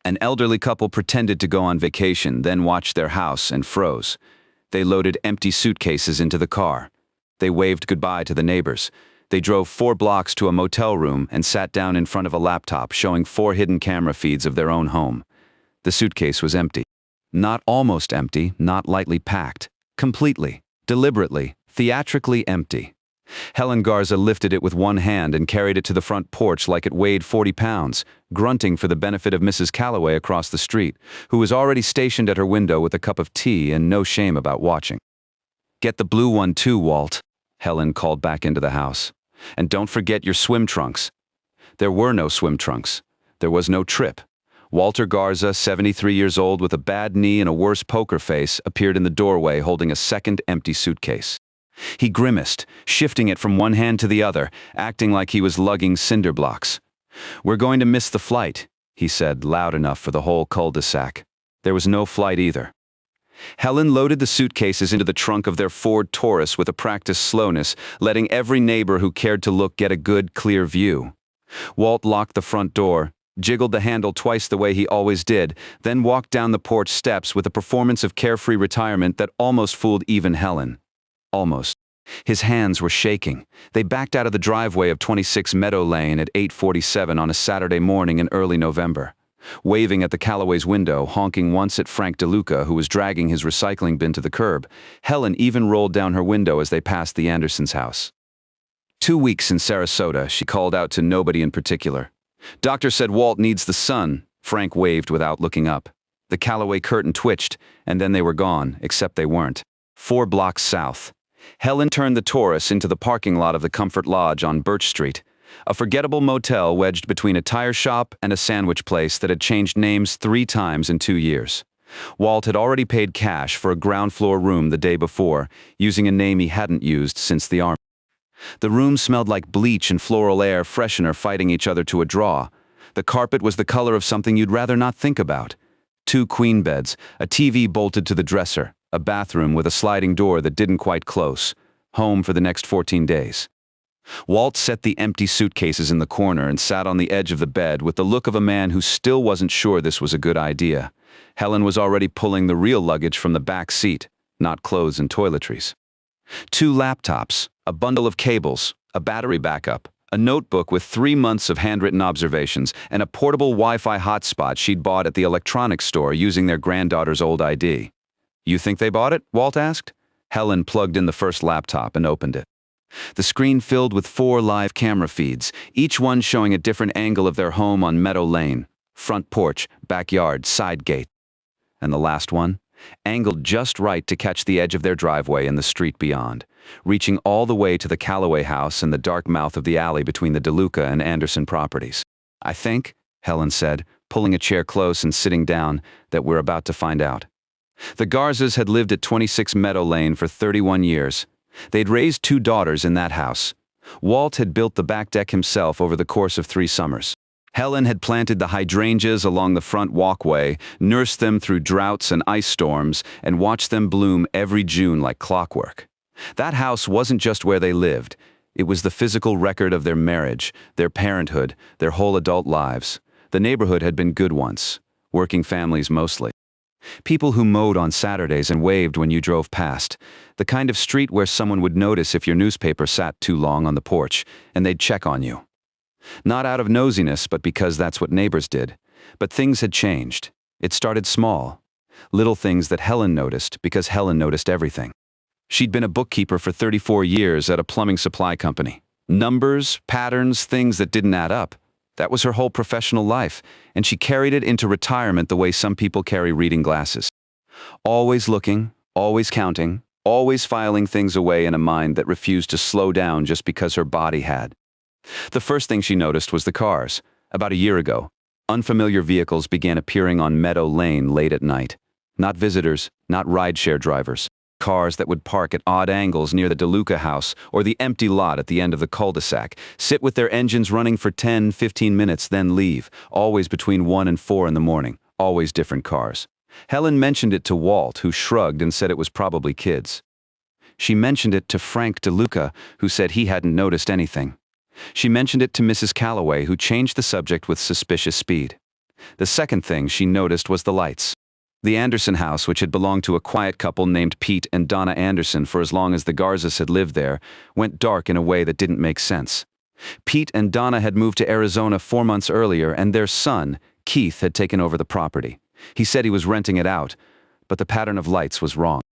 An elderly couple pretended to go on vacation, then watched their house and froze. They loaded empty suitcases into the car. They waved goodbye to the neighbors. They drove 4 blocks to a motel room and sat down in front of a laptop showing 4 hidden camera feeds of their own home. The suitcase was empty. Not almost empty, not lightly packed. Completely, deliberately, theatrically empty. Helen Garza lifted it with one hand and carried it to the front porch like it weighed 40 pounds, grunting for the benefit of Mrs. Calloway across the street, who was already stationed at her window with a cup of tea and no shame about watching. "Get the blue one too, Walt," Helen called back into the house. "And don't forget your swim trunks." There were no swim trunks. There was no trip. Walter Garza, 73 years old with a bad knee and a worse poker face, appeared in the doorway holding a second empty suitcase. He grimaced, shifting it from one hand to the other, acting like he was lugging cinder blocks. "We're going to miss the flight," he said, loud enough for the whole cul-de-sac. There was no flight either. Helen loaded the suitcases into the trunk of their Ford Taurus with a practiced slowness, letting every neighbor who cared to look get a good, clear view. Walt locked the front door, jiggled the handle twice the way he always did, then walked down the porch steps with a performance of carefree retirement that almost fooled even Helen. Almost. His hands were shaking. They backed out of the driveway of 26 Meadow Lane at 8:47 on a Saturday morning in early November. Waving at the Calloway's window, honking once at Frank DeLuca, who was dragging his recycling bin to the curb, Helen even rolled down her window as they passed the Andersons' house. 2 weeks in Sarasota, she called out to nobody in particular. "Doctor said Walt needs the sun," Frank waved without looking up. The Calloway curtain twitched, and then they were gone, except they weren't. 4 blocks south. Helen turned the Taurus into the parking lot of the Comfort Lodge on Birch Street, a forgettable motel wedged between a tire shop and a sandwich place that had changed names 3 times in 2 years. Walt had already paid cash for a ground-floor room the day before, using a name he hadn't used since the Army. The room smelled like bleach and floral air freshener fighting each other to a draw. The carpet was the color of something you'd rather not think about. 2 queen beds, a TV bolted to the dresser, a bathroom with a sliding door that didn't quite close. Home for the next 14 days. Walt set the empty suitcases in the corner and sat on the edge of the bed with the look of a man who still wasn't sure this was a good idea. Helen was already pulling the real luggage from the back seat, not clothes and toiletries. 2 laptops, a bundle of cables, a battery backup, a notebook with 3 months of handwritten observations, and a portable Wi-Fi hotspot she'd bought at the electronics store using their granddaughter's old ID. "You think they bought it?" Walt asked. Helen plugged in the first laptop and opened it. The screen filled with 4 live camera feeds, each one showing a different angle of their home on Meadow Lane. Front porch, backyard, side gate. And the last one? Angled just right to catch the edge of their driveway and the street beyond, reaching all the way to the Calloway house and the dark mouth of the alley between the DeLuca and Anderson properties. "I think," Helen said, pulling a chair close and sitting down, "that we're about to find out." The Garzas had lived at 26 Meadow Lane for 31 years. They'd raised 2 daughters in that house. Walt had built the back deck himself over the course of 3 summers. Helen had planted the hydrangeas along the front walkway, nursed them through droughts and ice storms, and watched them bloom every June like clockwork. That house wasn't just where they lived. It was the physical record of their marriage, their parenthood, their whole adult lives. The neighborhood had been good once. Working families mostly. People who mowed on Saturdays and waved when you drove past. The kind of street where someone would notice if your newspaper sat too long on the porch, and they'd check on you. Not out of nosiness, but because that's what neighbors did. But things had changed. It started small. Little things that Helen noticed because Helen noticed everything. She'd been a bookkeeper for 34 years at a plumbing supply company. Numbers, patterns, things that didn't add up. That was her whole professional life, and she carried it into retirement the way some people carry reading glasses. Always looking, always counting, always filing things away in a mind that refused to slow down just because her body had. The first thing she noticed was the cars. About a year ago, unfamiliar vehicles began appearing on Meadow Lane late at night. Not visitors, not rideshare drivers. Cars that would park at odd angles near the DeLuca house or the empty lot at the end of the cul-de-sac, sit with their engines running for 10-15 minutes, then leave, always between 1 and 4 in the morning, always different cars. Helen mentioned it to Walt, who shrugged and said it was probably kids. She mentioned it to Frank DeLuca, who said he hadn't noticed anything. She mentioned it to Mrs. Calloway, who changed the subject with suspicious speed. The second thing she noticed was the lights. The Anderson house, which had belonged to a quiet couple named Pete and Donna Anderson for as long as the Garzas had lived there, went dark in a way that didn't make sense. Pete and Donna had moved to Arizona 4 months earlier, and their son, Keith, had taken over the property. He said he was renting it out, but the pattern of lights was wrong.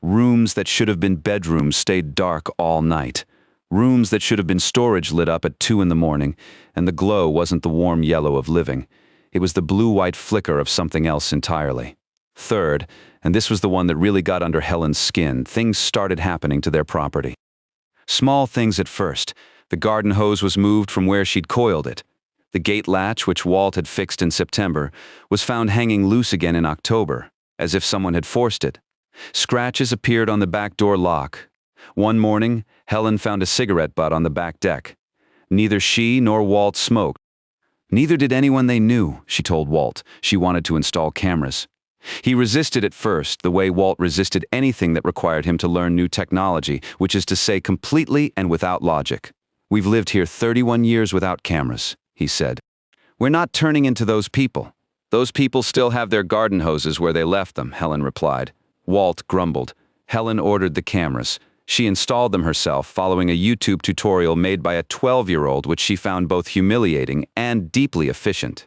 Rooms that should have been bedrooms stayed dark all night. Rooms that should have been storage lit up at 2 in the morning, and the glow wasn't the warm yellow of living. It was the blue-white flicker of something else entirely. Third, and this was the one that really got under Helen's skin, things started happening to their property. Small things at first. The garden hose was moved from where she'd coiled it. The gate latch, which Walt had fixed in September, was found hanging loose again in October, as if someone had forced it. Scratches appeared on the back door lock. One morning, Helen found a cigarette butt on the back deck. Neither she nor Walt smoked. Neither did anyone they knew, she told Walt. She wanted to install cameras. He resisted at first, the way Walt resisted anything that required him to learn new technology, which is to say completely and without logic. "We've lived here 31 years without cameras," he said. "We're not turning into those people." "Those people still have their garden hoses where they left them," Helen replied. Walt grumbled. Helen ordered the cameras. She installed them herself, following a YouTube tutorial made by a 12-year-old, which she found both humiliating and deeply efficient.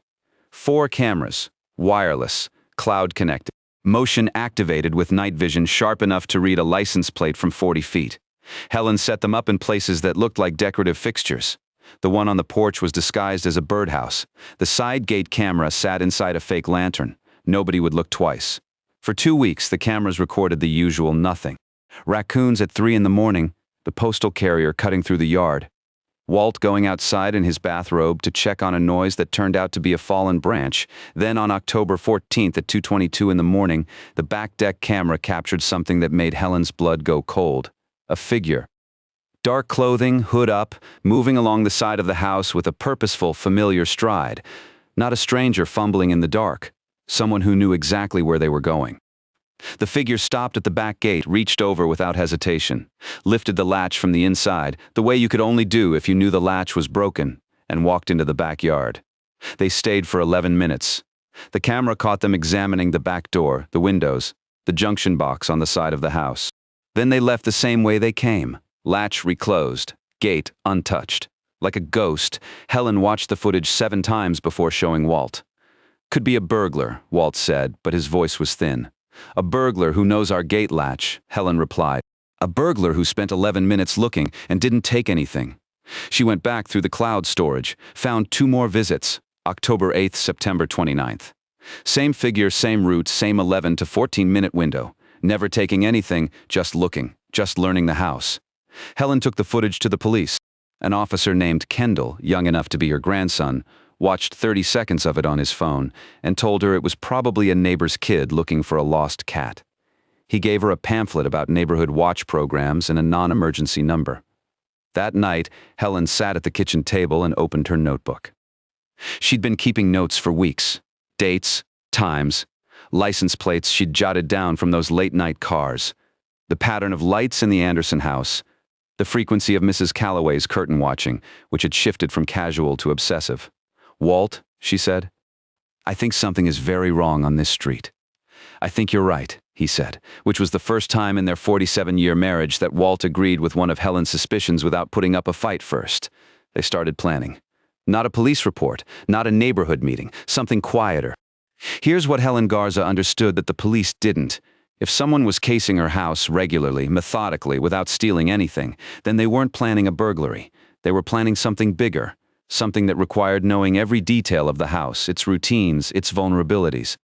4 cameras, wireless, cloud-connected, motion-activated with night vision sharp enough to read a license plate from 40 feet. Helen set them up in places that looked like decorative fixtures. The one on the porch was disguised as a birdhouse. The side gate camera sat inside a fake lantern. Nobody would look twice. For 2 weeks, the cameras recorded the usual nothing. Raccoons at 3 in the morning, the postal carrier cutting through the yard. Walt going outside in his bathrobe to check on a noise that turned out to be a fallen branch. Then on October 14th at 2:22 in the morning, the back deck camera captured something that made Helen's blood go cold. A figure. Dark clothing, hood up, moving along the side of the house with a purposeful, familiar stride. Not a stranger fumbling in the dark. Someone who knew exactly where they were going. The figure stopped at the back gate, reached over without hesitation, lifted the latch from the inside, the way you could only do if you knew the latch was broken, and walked into the backyard. They stayed for 11 minutes. The camera caught them examining the back door, the windows, the junction box on the side of the house. Then they left the same way they came, latch reclosed, gate untouched. Like a ghost, Helen watched the footage 7 times before showing Walt. "Could be a burglar," Walt said, but his voice was thin. "A burglar who knows our gate latch," Helen replied. "A burglar who spent 11 minutes looking and didn't take anything." She went back through the cloud storage, found 2 more visits, October 8th, September 29th. Same figure, same route, same 11 to 14-minute window. Never taking anything, just looking, just learning the house. Helen took the footage to the police. An officer named Kendall, young enough to be her grandson, watched 30 seconds of it on his phone and told her it was probably a neighbor's kid looking for a lost cat. He gave her a pamphlet about neighborhood watch programs and a non-emergency number. That night, Helen sat at the kitchen table and opened her notebook. She'd been keeping notes for weeks. Dates, times, license plates she'd jotted down from those late-night cars. The pattern of lights in the Anderson house. The frequency of Mrs. Calloway's curtain watching, which had shifted from casual to obsessive. "Walt," she said, "I think something is very wrong on this street." "I think you're right," he said, which was the first time in their 47-year marriage that Walt agreed with one of Helen's suspicions without putting up a fight first. They started planning. Not a police report, not a neighborhood meeting, something quieter. Here's what Helen Garza understood that the police didn't. If someone was casing her house regularly, methodically, without stealing anything, then they weren't planning a burglary. They were planning something bigger. Something that required knowing every detail of the house, its routines, its vulnerabilities.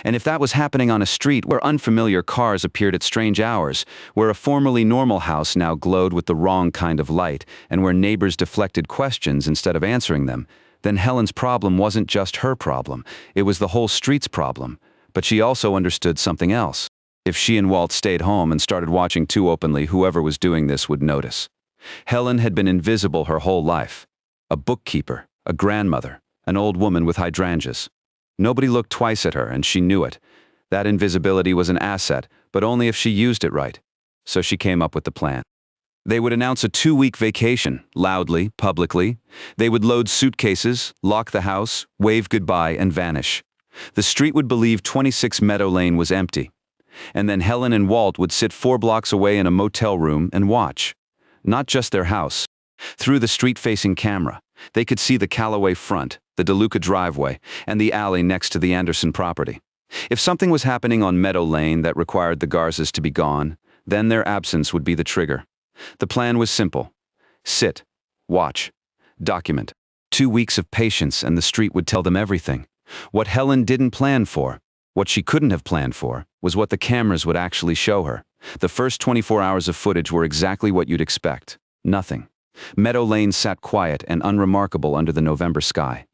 And if that was happening on a street where unfamiliar cars appeared at strange hours, where a formerly normal house now glowed with the wrong kind of light, and where neighbors deflected questions instead of answering them, then Helen's problem wasn't just her problem, it was the whole street's problem. But she also understood something else. If she and Walt stayed home and started watching too openly, whoever was doing this would notice. Helen had been invisible her whole life. A bookkeeper, a grandmother, an old woman with hydrangeas. Nobody looked twice at her, and she knew it. That invisibility was an asset, but only if she used it right. So she came up with the plan. They would announce a 2-week vacation, loudly, publicly. They would load suitcases, lock the house, wave goodbye, and vanish. The street would believe 26 Meadow Lane was empty. And then Helen and Walt would sit 4 blocks away in a motel room and watch. Not just their house. Through the street-facing camera, they could see the Callaway front, the DeLuca driveway, and the alley next to the Anderson property. If something was happening on Meadow Lane that required the Garzas to be gone, then their absence would be the trigger. The plan was simple. Sit, watch, document. 2 weeks of patience and the street would tell them everything. What Helen didn't plan for, what she couldn't have planned for, was what the cameras would actually show her. The first 24 hours of footage were exactly what you'd expect. Nothing. Meadow Lane sat quiet and unremarkable under the November sky.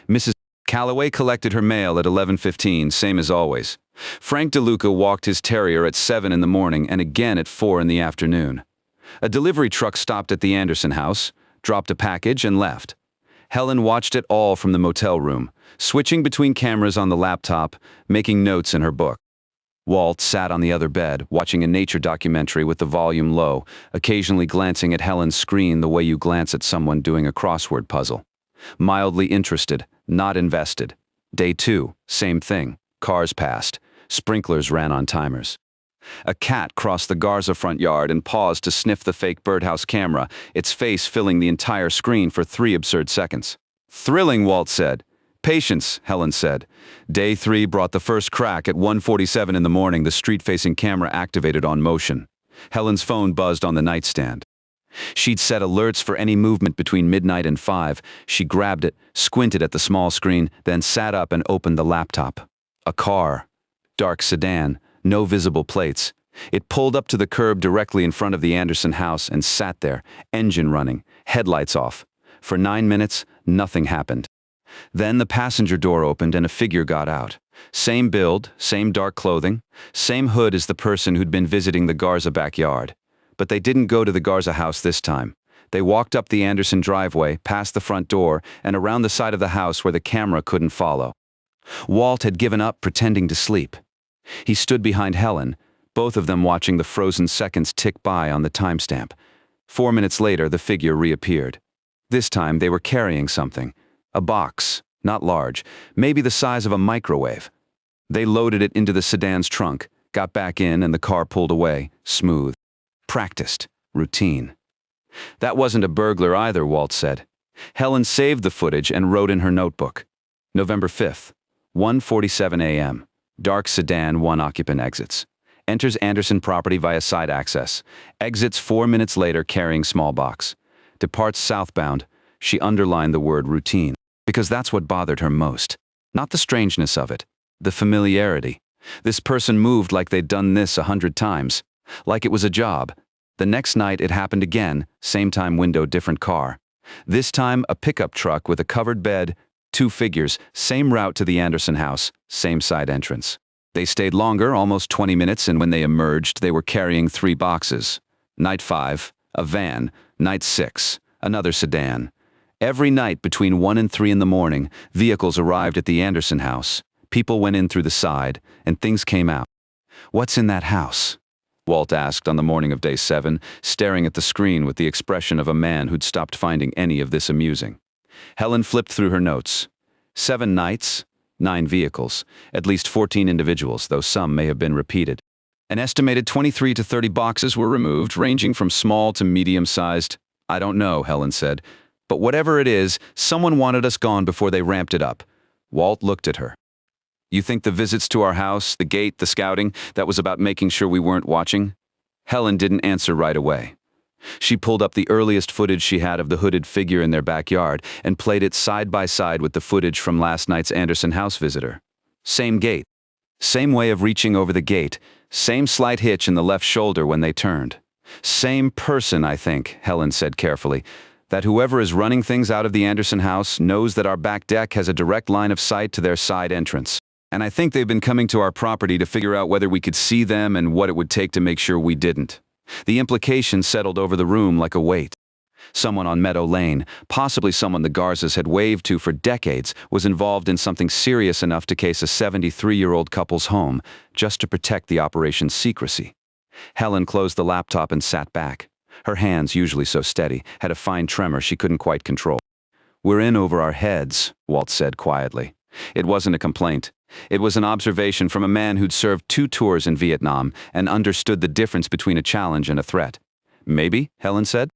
Mrs. Callaway collected her mail at 11:15, same as always. Frank DeLuca walked his terrier at 7 in the morning and again at 4 in the afternoon. A delivery truck stopped at the Anderson house, dropped a package, and left. Helen watched it all from the motel room, switching between cameras on the laptop, making notes in her book. Walt sat on the other bed, watching a nature documentary with the volume low, occasionally glancing at Helen's screen the way you glance at someone doing a crossword puzzle. Mildly interested, not invested. Day 2, same thing. Cars passed. Sprinklers ran on timers. A cat crossed the Garza front yard and paused to sniff the fake birdhouse camera, its face filling the entire screen for 3 absurd seconds. Thrilling, Walt said. Patience, Helen said. Day 3 brought the first crack at 1:47 in the morning, the street-facing camera activated on motion. Helen's phone buzzed on the nightstand. She'd set alerts for any movement between midnight and 5. She grabbed it, squinted at the small screen, then sat up and opened the laptop. A car. Dark sedan, no visible plates. It pulled up to the curb directly in front of the Anderson house and sat there, engine running, headlights off. For 9 minutes, nothing happened. Then the passenger door opened and a figure got out. Same build, same dark clothing, same hood as the person who'd been visiting the Garza backyard. But they didn't go to the Garza house this time. They walked up the Anderson driveway, past the front door, and around the side of the house where the camera couldn't follow. Walt had given up pretending to sleep. He stood behind Helen, both of them watching the frozen seconds tick by on the timestamp. 4 minutes later, the figure reappeared. This time, they were carrying something. A box, not large, maybe the size of a microwave. They loaded it into the sedan's trunk, got back in, and the car pulled away, smooth. Practiced. Routine. That wasn't a burglar either, Walt said. Helen saved the footage and wrote in her notebook. November 5th, 1:47 a.m. Dark sedan, 1 occupant exits. Enters Anderson property via side access. Exits 4 minutes later carrying small box. Departs southbound. She underlined the word routine, because that's what bothered her most. Not the strangeness of it, the familiarity. This person moved like they'd done this 100 times. Like it was a job. The next night it happened again, same time window, different car. This time a pickup truck with a covered bed, 2 figures, same route to the Anderson house, same side entrance. They stayed longer, almost 20 minutes, and when they emerged, they were carrying 3 boxes. Night 5, a van. Night 6, another sedan. Every night between 1 and 3 in the morning, vehicles arrived at the Anderson house. People went in through the side, and things came out. What's in that house? Walt asked on the morning of day 7, staring at the screen with the expression of a man who'd stopped finding any of this amusing. Helen flipped through her notes. 7 nights, 9 vehicles, at least 14 individuals, though some may have been repeated. An estimated 23 to 30 boxes were removed, ranging from small to medium-sized. I don't know, Helen said. But whatever it is, someone wanted us gone before they ramped it up. Walt looked at her. You think the visits to our house, the gate, the scouting, that was about making sure we weren't watching? Helen didn't answer right away. She pulled up the earliest footage she had of the hooded figure in their backyard and played it side by side with the footage from last night's Anderson house visitor. Same gate. Same way of reaching over the gate. Same slight hitch in the left shoulder when they turned. Same person, I think, Helen said carefully. That whoever is running things out of the Anderson house knows that our back deck has a direct line of sight to their side entrance. And I think they've been coming to our property to figure out whether we could see them and what it would take to make sure we didn't. The implication settled over the room like a weight. Someone on Meadow Lane, possibly someone the Garzas had waved to for decades, was involved in something serious enough to case a 73-year-old couple's home, just to protect the operation's secrecy. Helen closed the laptop and sat back. Her hands, usually so steady, had a fine tremor she couldn't quite control. "We're in over our heads," Walt said quietly. It wasn't a complaint. It was an observation from a man who'd served 2 tours in Vietnam and understood the difference between a challenge and a threat. "Maybe," Helen said.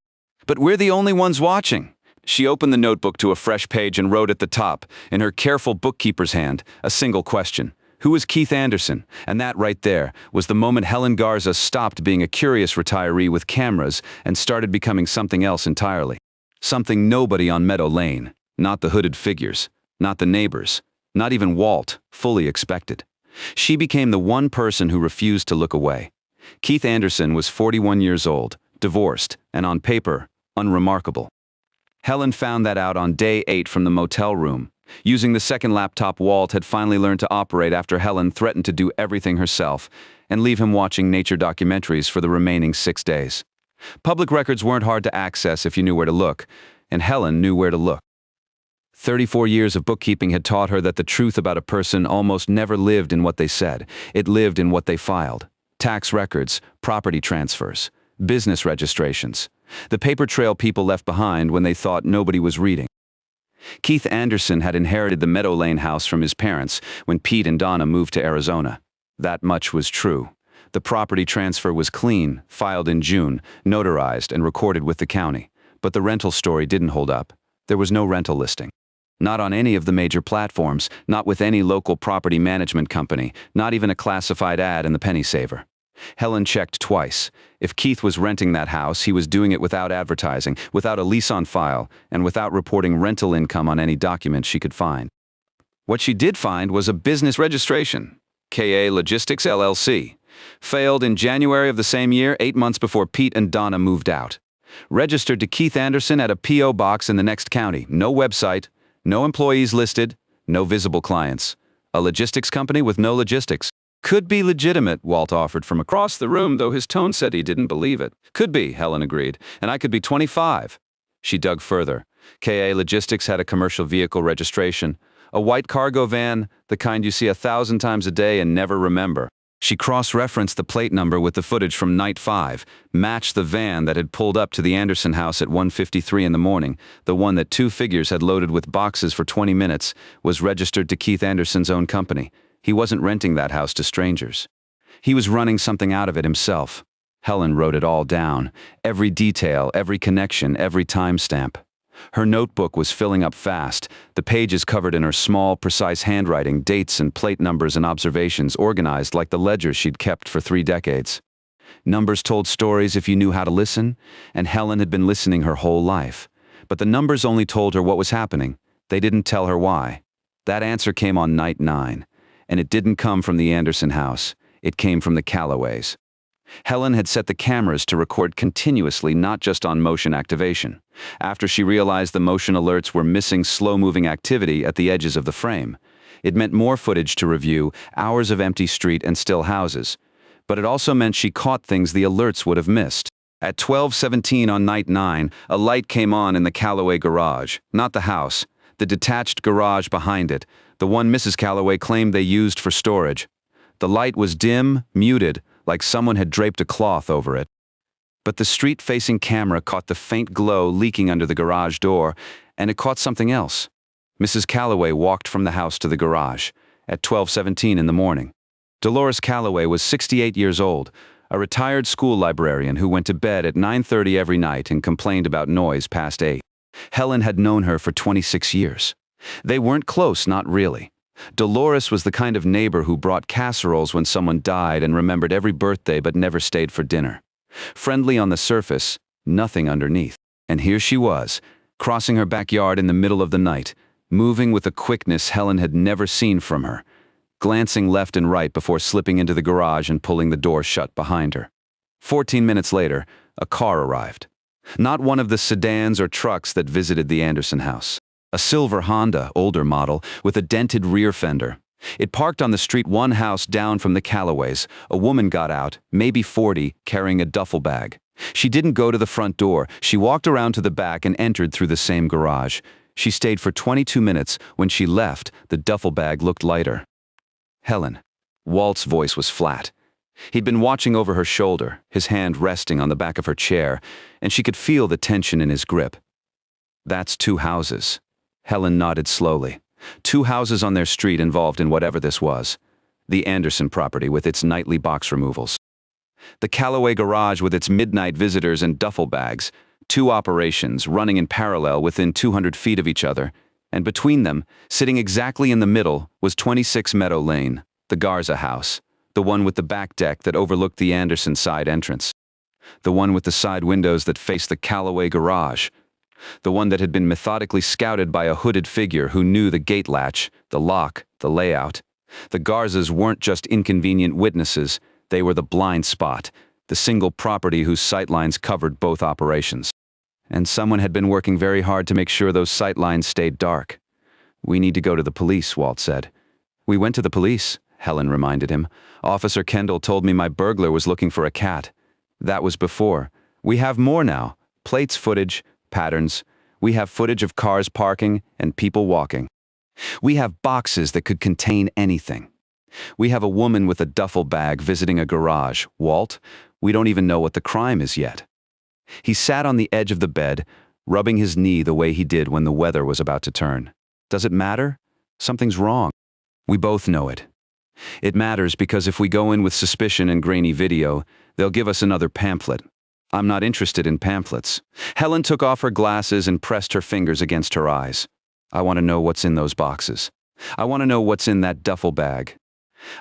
"But we're the only ones watching." She opened the notebook to a fresh page and wrote at the top, in her careful bookkeeper's hand, a single question. Who was Keith Anderson? And that right there was the moment Helen Garza stopped being a curious retiree with cameras and started becoming something else entirely. Something nobody on Meadow Lane, not the hooded figures, not the neighbors, not even Walt, fully expected. She became the one person who refused to look away. Keith Anderson was 41 years old, divorced, and on paper, unremarkable. Helen found that out on day 8 from the motel room. Using the second laptop Walt had finally learned to operate after Helen threatened to do everything herself and leave him watching nature documentaries for the remaining 6 days. Public records weren't hard to access if you knew where to look, and Helen knew where to look. 34 years of bookkeeping had taught her that the truth about a person almost never lived in what they said. It lived in what they filed. Tax records, property transfers, business registrations. The paper trail people left behind when they thought nobody was reading. Keith Anderson had inherited the Meadow Lane house from his parents when Pete and Donna moved to Arizona. That much was true. The property transfer was clean, filed in June, notarized and recorded with the county. But the rental story didn't hold up. There was no rental listing. Not on any of the major platforms, not with any local property management company, not even a classified ad in the Penny Saver. Helen checked twice. If Keith was renting that house, he was doing it without advertising, without a lease on file, and without reporting rental income on any document she could find. What she did find was a business registration, KA Logistics LLC. Failed in January of the same year, 8 months before Pete and Donna moved out. Registered to Keith Anderson at a P.O. box in the next county. No website, no employees listed, no visible clients. A logistics company with no logistics. Could be legitimate, Walt offered from across the room, though his tone said he didn't believe it. Could be, Helen agreed, and I could be 25. She dug further. KA Logistics had a commercial vehicle registration. A white cargo van, the kind you see 1,000 times a day and never remember. She cross-referenced the plate number with the footage from night 5, matched the van that had pulled up to the Anderson house at 1:53 in the morning, the one that 2 figures had loaded with boxes for 20 minutes, was registered to Keith Anderson's own company. He wasn't renting that house to strangers. He was running something out of it himself. Helen wrote it all down, every detail, every connection, every timestamp. Her notebook was filling up fast, the pages covered in her small, precise handwriting, dates and plate numbers and observations organized like the ledger she'd kept for 3 decades. Numbers told stories if you knew how to listen, and Helen had been listening her whole life. But the numbers only told her what was happening. They didn't tell her why. That answer came on night 9. And it didn't come from the Anderson house. It came from the Callaways. Helen had set the cameras to record continuously, not just on motion activation. After she realized the motion alerts were missing slow-moving activity at the edges of the frame, it meant more footage to review, hours of empty street and still houses. But it also meant she caught things the alerts would have missed. At 12:17 on night 9, a light came on in the Callaway garage, not the house, the detached garage behind it, the one Mrs. Callaway claimed they used for storage. The light was dim, muted, like someone had draped a cloth over it. But the street-facing camera caught the faint glow leaking under the garage door, and it caught something else. Mrs. Callaway walked from the house to the garage at 12:17 in the morning. Dolores Callaway was 68 years old, a retired school librarian who went to bed at 9:30 every night and complained about noise past 8. Helen had known her for 26 years. They weren't close, not really. Dolores was the kind of neighbor who brought casseroles when someone died and remembered every birthday but never stayed for dinner. Friendly on the surface, nothing underneath. And here she was, crossing her backyard in the middle of the night, moving with a quickness Helen had never seen from her, glancing left and right before slipping into the garage and pulling the door shut behind her. 14 minutes later, a car arrived. Not one of the sedans or trucks that visited the Anderson house. A silver Honda, older model, with a dented rear fender. It parked on the street one house down from the Callaways. A woman got out, maybe 40, carrying a duffel bag. She didn't go to the front door. She walked around to the back and entered through the same garage. She stayed for 22 minutes. When she left, the duffel bag looked lighter. Helen. Walt's voice was flat. He'd been watching over her shoulder, his hand resting on the back of her chair, and she could feel the tension in his grip. "That's 2 houses." Helen nodded slowly. 2 houses on their street involved in whatever this was. The Anderson property with its nightly box removals. The Callaway garage with its midnight visitors and duffel bags. 2 operations running in parallel within 200 feet of each other. And between them, sitting exactly in the middle, was 26 Meadow Lane, the Garza house, the one with the back deck that overlooked the Anderson side entrance. The one with the side windows that faced the Callaway garage. The one that had been methodically scouted by a hooded figure who knew the gate latch, the lock, the layout. The Garzas weren't just inconvenient witnesses, they were the blind spot, the single property whose sightlines covered both operations. And someone had been working very hard to make sure those sightlines stayed dark. "We need to go to the police," Walt said. "We went to the police," Helen reminded him. "Officer Kendall told me my burglar was looking for a cat. That was before. We have more now. Plates, footage, patterns. We have footage of cars parking and people walking. We have boxes that could contain anything. We have a woman with a duffel bag visiting a garage. Walt, we don't even know what the crime is yet." He sat on the edge of the bed, rubbing his knee the way he did when the weather was about to turn. "Does it matter? Something's wrong. We both know it. It matters because if we go in with suspicion and grainy video, they'll give us another pamphlet. I'm not interested in pamphlets." Helen took off her glasses and pressed her fingers against her eyes. "I want to know what's in those boxes. I want to know what's in that duffel bag.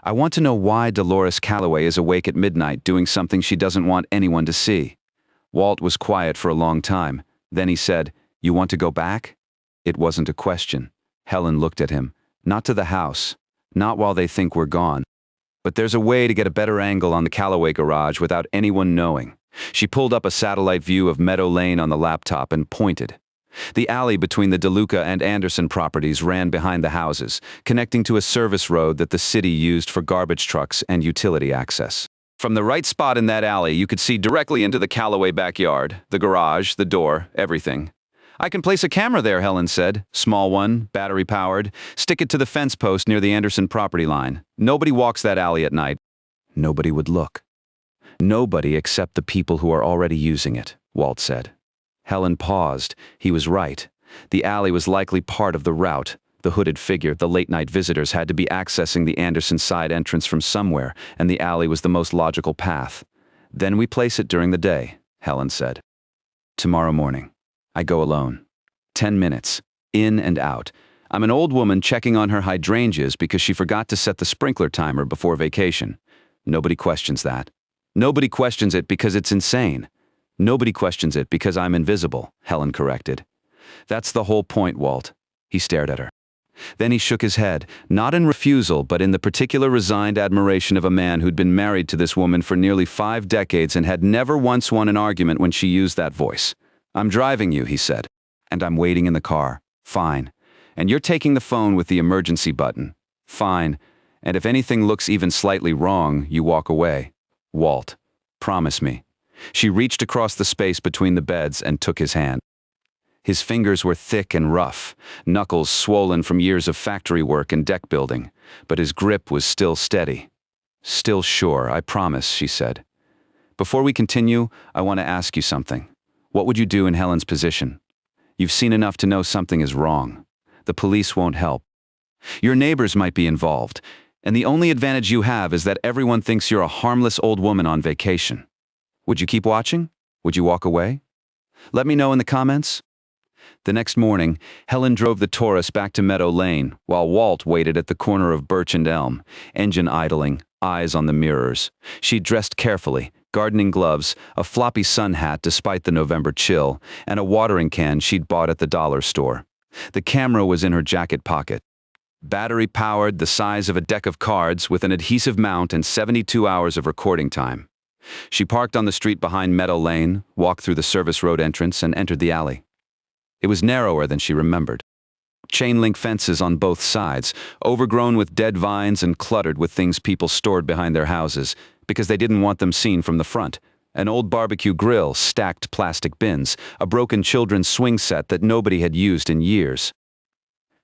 I want to know why Dolores Callaway is awake at midnight doing something she doesn't want anyone to see." Walt was quiet for a long time. Then he said, "You want to go back?" It wasn't a question. Helen looked at him. "Not to the house. Not while they think we're gone. But there's a way to get a better angle on the Callaway garage without anyone knowing." She pulled up a satellite view of Meadow Lane on the laptop and pointed. The alley between the DeLuca and Anderson properties ran behind the houses, connecting to a service road that the city used for garbage trucks and utility access. From the right spot in that alley, you could see directly into the Callaway backyard, the garage, the door, everything. "I can place a camera there," Helen said. "Small one, battery-powered. Stick it to the fence post near the Anderson property line. Nobody walks that alley at night." Nobody would look. "Nobody except the people who are already using it," Walt said. Helen paused. He was right. The alley was likely part of the route. The hooded figure, the late-night visitors, had to be accessing the Anderson side entrance from somewhere, and the alley was the most logical path. "Then we place it during the day," Helen said. "Tomorrow morning. I go alone. 10 minutes. In and out. I'm an old woman checking on her hydrangeas because she forgot to set the sprinkler timer before vacation. Nobody questions that. Nobody questions it because it's insane. Nobody questions it because I'm invisible," Helen corrected. "That's the whole point, Walt." He stared at her. Then he shook his head, not in refusal, but in the particular resigned admiration of a man who'd been married to this woman for nearly 5 decades and had never once won an argument when she used that voice. "I'm driving you," he said. "And I'm waiting in the car. Fine. And you're taking the phone with the emergency button. Fine. And if anything looks even slightly wrong, you walk away. Walt, promise me." She reached across the space between the beds and took his hand. His fingers were thick and rough, knuckles swollen from years of factory work and deck building, but his grip was still steady. "Still sure, I promise," she said. "Before we continue, I want to ask you something. What would you do in Helen's position? You've seen enough to know something is wrong. The police won't help. Your neighbors might be involved, and the only advantage you have is that everyone thinks you're a harmless old woman on vacation. Would you keep watching? Would you walk away? Let me know in the comments." The next morning, Helen drove the Taurus back to Meadow Lane, while Walt waited at the corner of Birch and Elm, engine idling, eyes on the mirrors. She dressed carefully, gardening gloves, a floppy sun hat despite the November chill, and a watering can she'd bought at the dollar store. The camera was in her jacket pocket. Battery-powered, the size of a deck of cards, with an adhesive mount and 72 hours of recording time. She parked on the street behind Meadow Lane, walked through the service road entrance, and entered the alley. It was narrower than she remembered. Chain-link fences on both sides, overgrown with dead vines and cluttered with things people stored behind their houses because they didn't want them seen from the front. An old barbecue grill, stacked plastic bins, a broken children's swing set that nobody had used in years.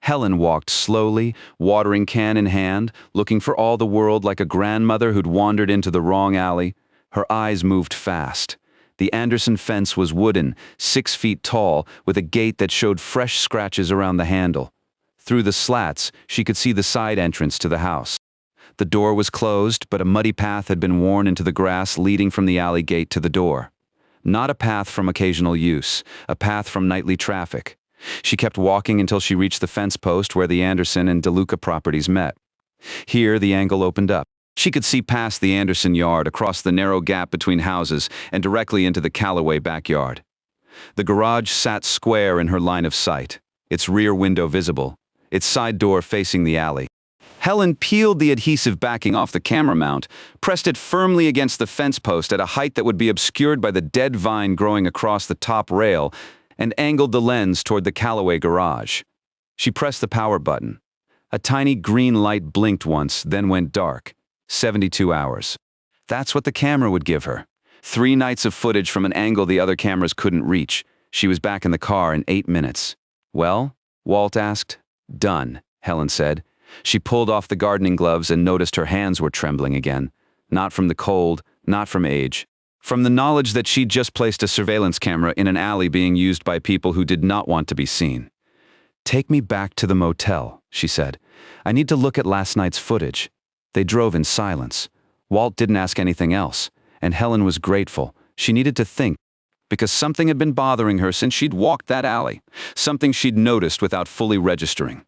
Helen walked slowly, watering can in hand, looking for all the world like a grandmother who'd wandered into the wrong alley. Her eyes moved fast. The Anderson fence was wooden, 6 feet tall, with a gate that showed fresh scratches around the handle. Through the slats, she could see the side entrance to the house. The door was closed, but a muddy path had been worn into the grass leading from the alley gate to the door. Not a path from occasional use, a path from nightly traffic. She kept walking until she reached the fence post where the Anderson and DeLuca properties met. Here, the angle opened up. She could see past the Anderson yard, across the narrow gap between houses, and directly into the Callaway backyard. The garage sat square in her line of sight, its rear window visible, its side door facing the alley. Helen peeled the adhesive backing off the camera mount, pressed it firmly against the fence post at a height that would be obscured by the dead vine growing across the top rail, and angled the lens toward the Callaway garage. She pressed the power button. A tiny green light blinked once, then went dark. 72 hours. That's what the camera would give her. 3 nights of footage from an angle the other cameras couldn't reach. She was back in the car in 8 minutes. Well? Walt asked. Done, Helen said. She pulled off the gardening gloves and noticed her hands were trembling again. Not from the cold, not from age. From the knowledge that she'd just placed a surveillance camera in an alley being used by people who did not want to be seen. Take me back to the motel, she said. I need to look at last night's footage. They drove in silence. Walt didn't ask anything else, and Helen was grateful. She needed to think, because something had been bothering her since she'd walked that alley, something she'd noticed without fully registering.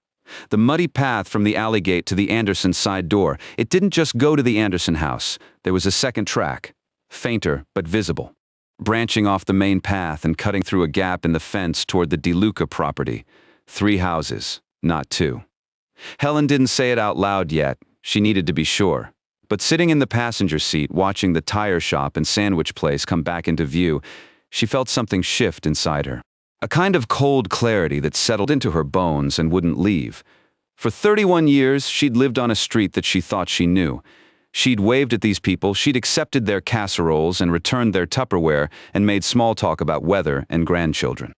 The muddy path from the alley gate to the Anderson side door, it didn't just go to the Anderson house. There was a second track, fainter but visible, branching off the main path and cutting through a gap in the fence toward the DeLuca property. 3 houses, not 2. Helen didn't say it out loud yet. She needed to be sure. But sitting in the passenger seat, watching the tire shop and sandwich place come back into view, she felt something shift inside her. A kind of cold clarity that settled into her bones and wouldn't leave. For 31 years, she'd lived on a street that she thought she knew. She'd waved at these people, she'd accepted their casseroles and returned their Tupperware and made small talk about weather and grandchildren.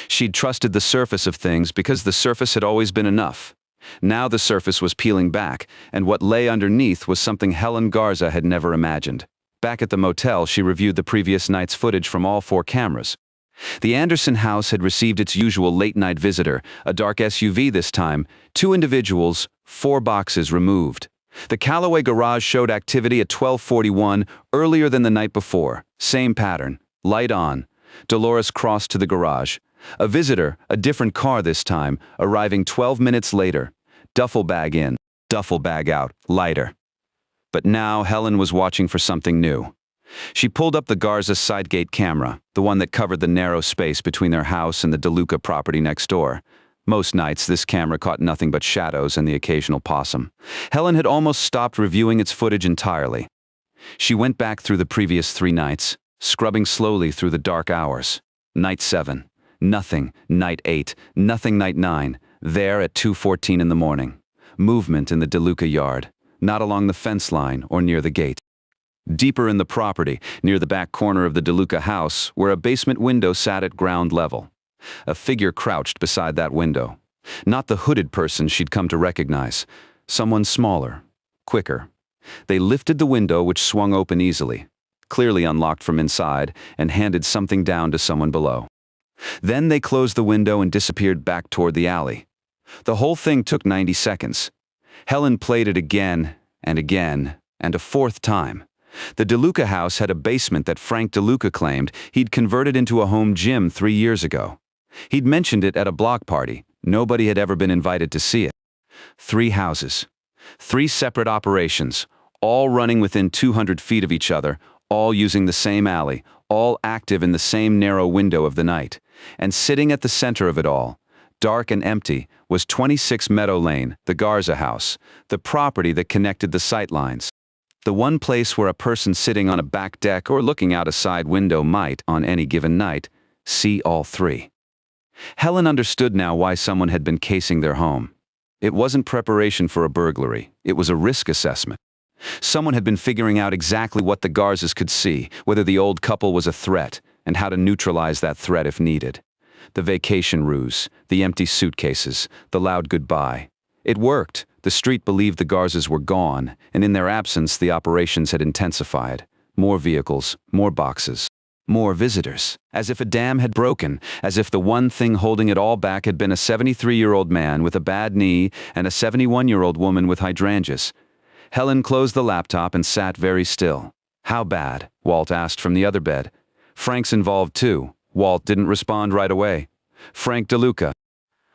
She'd trusted the surface of things because the surface had always been enough. Now the surface was peeling back, and what lay underneath was something Helen Garza had never imagined. Back at the motel, she reviewed the previous night's footage from all 4 cameras. The Anderson house had received its usual late-night visitor, a dark SUV this time, 2 individuals, 4 boxes removed. The Callaway garage showed activity at 12:41, earlier than the night before. Same pattern, light on. Dolores crossed to the garage. A visitor, a different car this time, arriving 12 minutes later. Duffel bag in, duffel bag out, lighter. But now Helen was watching for something new. She pulled up the Garza side gate camera, the one that covered the narrow space between their house and the DeLuca property next door. Most nights, this camera caught nothing but shadows and the occasional possum. Helen had almost stopped reviewing its footage entirely. She went back through the previous 3 nights, scrubbing slowly through the dark hours. Night 7. Nothing. Night 8. Nothing. Night 9. There at 2:14 in the morning. Movement in the DeLuca yard, not along the fence line or near the gate. Deeper in the property, near the back corner of the DeLuca house, where a basement window sat at ground level. A figure crouched beside that window. Not the hooded person she'd come to recognize. Someone smaller, quicker. They lifted the window, which swung open easily, clearly unlocked from inside, and handed something down to someone below. Then they closed the window and disappeared back toward the alley. The whole thing took 90 seconds. Helen played it again and again, and a 4th time. The DeLuca house had a basement that Frank DeLuca claimed he'd converted into a home gym 3 years ago. He'd mentioned it at a block party. Nobody had ever been invited to see it. 3 houses. 3 separate operations, all running within 200 feet of each other, all using the same alley, all active in the same narrow window of the night. And sitting at the center of it all, dark and empty, was 26 Meadow Lane, the Garza house, the property that connected the sightlines. The one place where a person sitting on a back deck or looking out a side window might, on any given night, see all 3. Helen understood now why someone had been casing their home. It wasn't preparation for a burglary, it was a risk assessment. Someone had been figuring out exactly what the Garzas could see, whether the old couple was a threat, and how to neutralize that threat if needed. The vacation ruse, the empty suitcases, the loud goodbye. It worked. The street believed the Garzas were gone, and in their absence the operations had intensified. More vehicles, more boxes, more visitors. As if a dam had broken, as if the one thing holding it all back had been a 73-year-old man with a bad knee and a 71-year-old woman with hydrangeas. Helen closed the laptop and sat very still. "How bad?" Walt asked from the other bed. "Frank's involved too." Walt didn't respond right away. Frank DeLuca,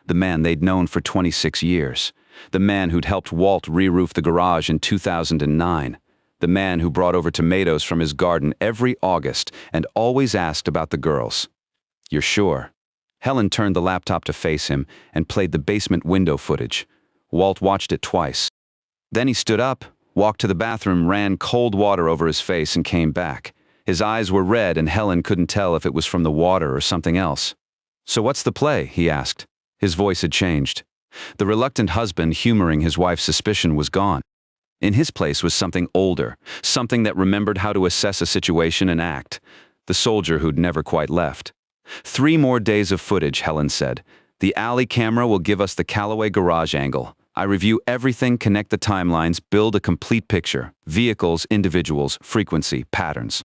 the man they'd known for 26 years. The man who'd helped Walt re-roof the garage in 2009. The man who brought over tomatoes from his garden every August and always asked about the girls. "You're sure?" Helen turned the laptop to face him and played the basement window footage. Walt watched it twice. Then he stood up, walked to the bathroom, ran cold water over his face and came back. His eyes were red and Helen couldn't tell if it was from the water or something else. "So what's the play?" he asked. His voice had changed. The reluctant husband humoring his wife's suspicion was gone. In his place was something older, something that remembered how to assess a situation and act. The soldier who'd never quite left. 3 more days of footage, Helen said. "The alley camera will give us the Callaway garage angle. I review everything, connect the timelines, build a complete picture. Vehicles, individuals, frequency, patterns.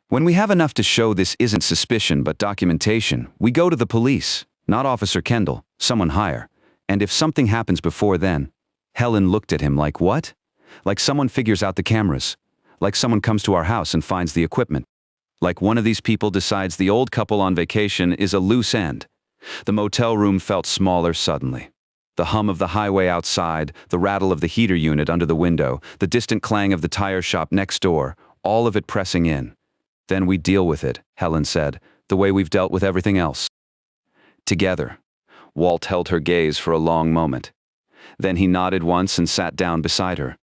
When we have enough to show this isn't suspicion but documentation, we go to the police, not Officer Kendall, someone higher. And if something happens before then..." Helen looked at him like, "What?" "Like someone figures out the cameras. Like someone comes to our house and finds the equipment. Like one of these people decides the old couple on vacation is a loose end." The motel room felt smaller suddenly. The hum of the highway outside, the rattle of the heater unit under the window, the distant clang of the tire shop next door, all of it pressing in. "Then we deal with it," Helen said, "the way we've dealt with everything else. Together." Walt held her gaze for a long moment. Then he nodded once and sat down beside her.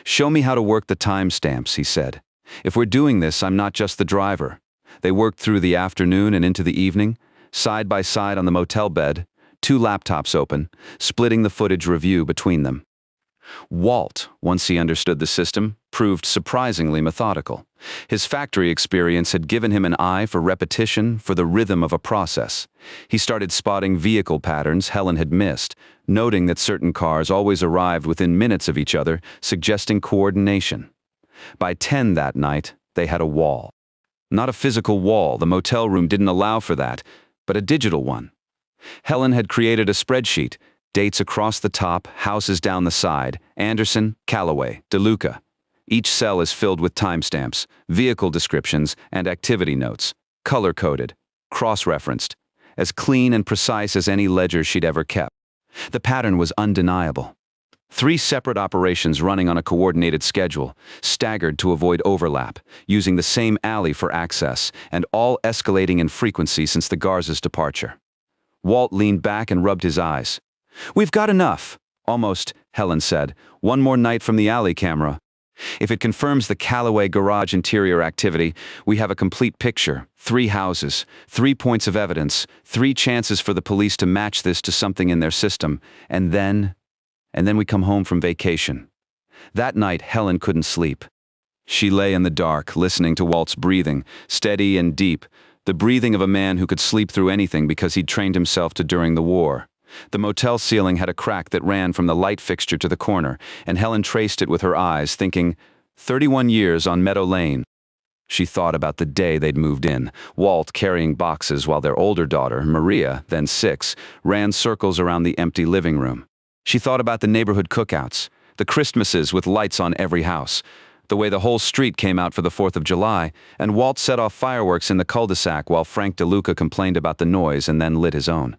"Show me how to work the timestamps," he said. "If we're doing this, I'm not just the driver." They worked through the afternoon and into the evening, side by side on the motel bed, 2 laptops open, splitting the footage review between them. Walt, once he understood the system, proved surprisingly methodical. His factory experience had given him an eye for repetition, for the rhythm of a process. He started spotting vehicle patterns Helen had missed, noting that certain cars always arrived within minutes of each other, suggesting coordination. By 10 that night, they had a wall. Not a physical wall, the motel room didn't allow for that, but a digital one. Helen had created a spreadsheet, dates across the top, houses down the side, Anderson, Callaway, DeLuca. Each cell is filled with timestamps, vehicle descriptions, and activity notes, color-coded, cross-referenced, as clean and precise as any ledger she'd ever kept. The pattern was undeniable. 3 separate operations running on a coordinated schedule, staggered to avoid overlap, using the same alley for access, and all escalating in frequency since the Garza's departure. Walt leaned back and rubbed his eyes. "We've got enough." "Almost," Helen said. "One more night from the alley camera. If it confirms the Callaway garage interior activity, we have a complete picture. 3 houses, 3 points of evidence, 3 chances for the police to match this to something in their system, and then we come home from vacation." That night, Helen couldn't sleep. She lay in the dark, listening to Walt's breathing, steady and deep, the breathing of a man who could sleep through anything because he'd trained himself to during the war. The motel ceiling had a crack that ran from the light fixture to the corner, and Helen traced it with her eyes, thinking, 31 years on Meadow Lane. She thought about the day they'd moved in, Walt carrying boxes while their older daughter, Maria, then 6, ran circles around the empty living room. She thought about the neighborhood cookouts, the Christmases with lights on every house, the way the whole street came out for the 4th of July, and Walt set off fireworks in the cul-de-sac while Frank DeLuca complained about the noise and then lit his own.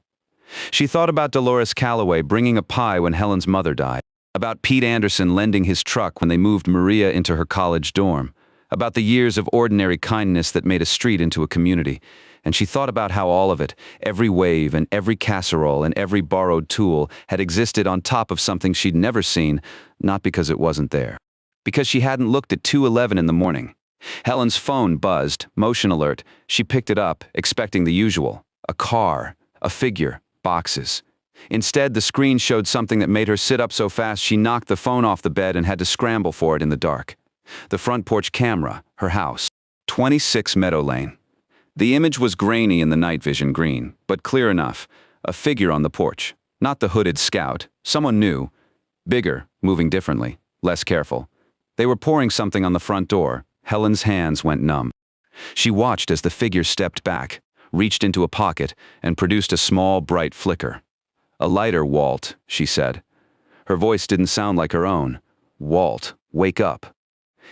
She thought about Dolores Callaway bringing a pie when Helen's mother died, about Pete Anderson lending his truck when they moved Maria into her college dorm, about the years of ordinary kindness that made a street into a community, and she thought about how all of it, every wave and every casserole and every borrowed tool, had existed on top of something she'd never seen, not because it wasn't there. Because she hadn't looked at 2:11 in the morning. Helen's phone buzzed, motion alert. She picked it up, expecting the usual. A car, a figure, boxes. Instead, the screen showed something that made her sit up so fast she knocked the phone off the bed and had to scramble for it in the dark. The front porch camera, her house. 26 Meadow Lane. The image was grainy in the night vision green, but clear enough. A figure on the porch. Not the hooded scout. Someone new. Bigger, moving differently, less careful. They were pouring something on the front door. Helen's hands went numb. She watched as the figure stepped back, reached into a pocket, and produced a small, bright flicker. "A lighter, Walt," she said. Her voice didn't sound like her own. "Walt, wake up."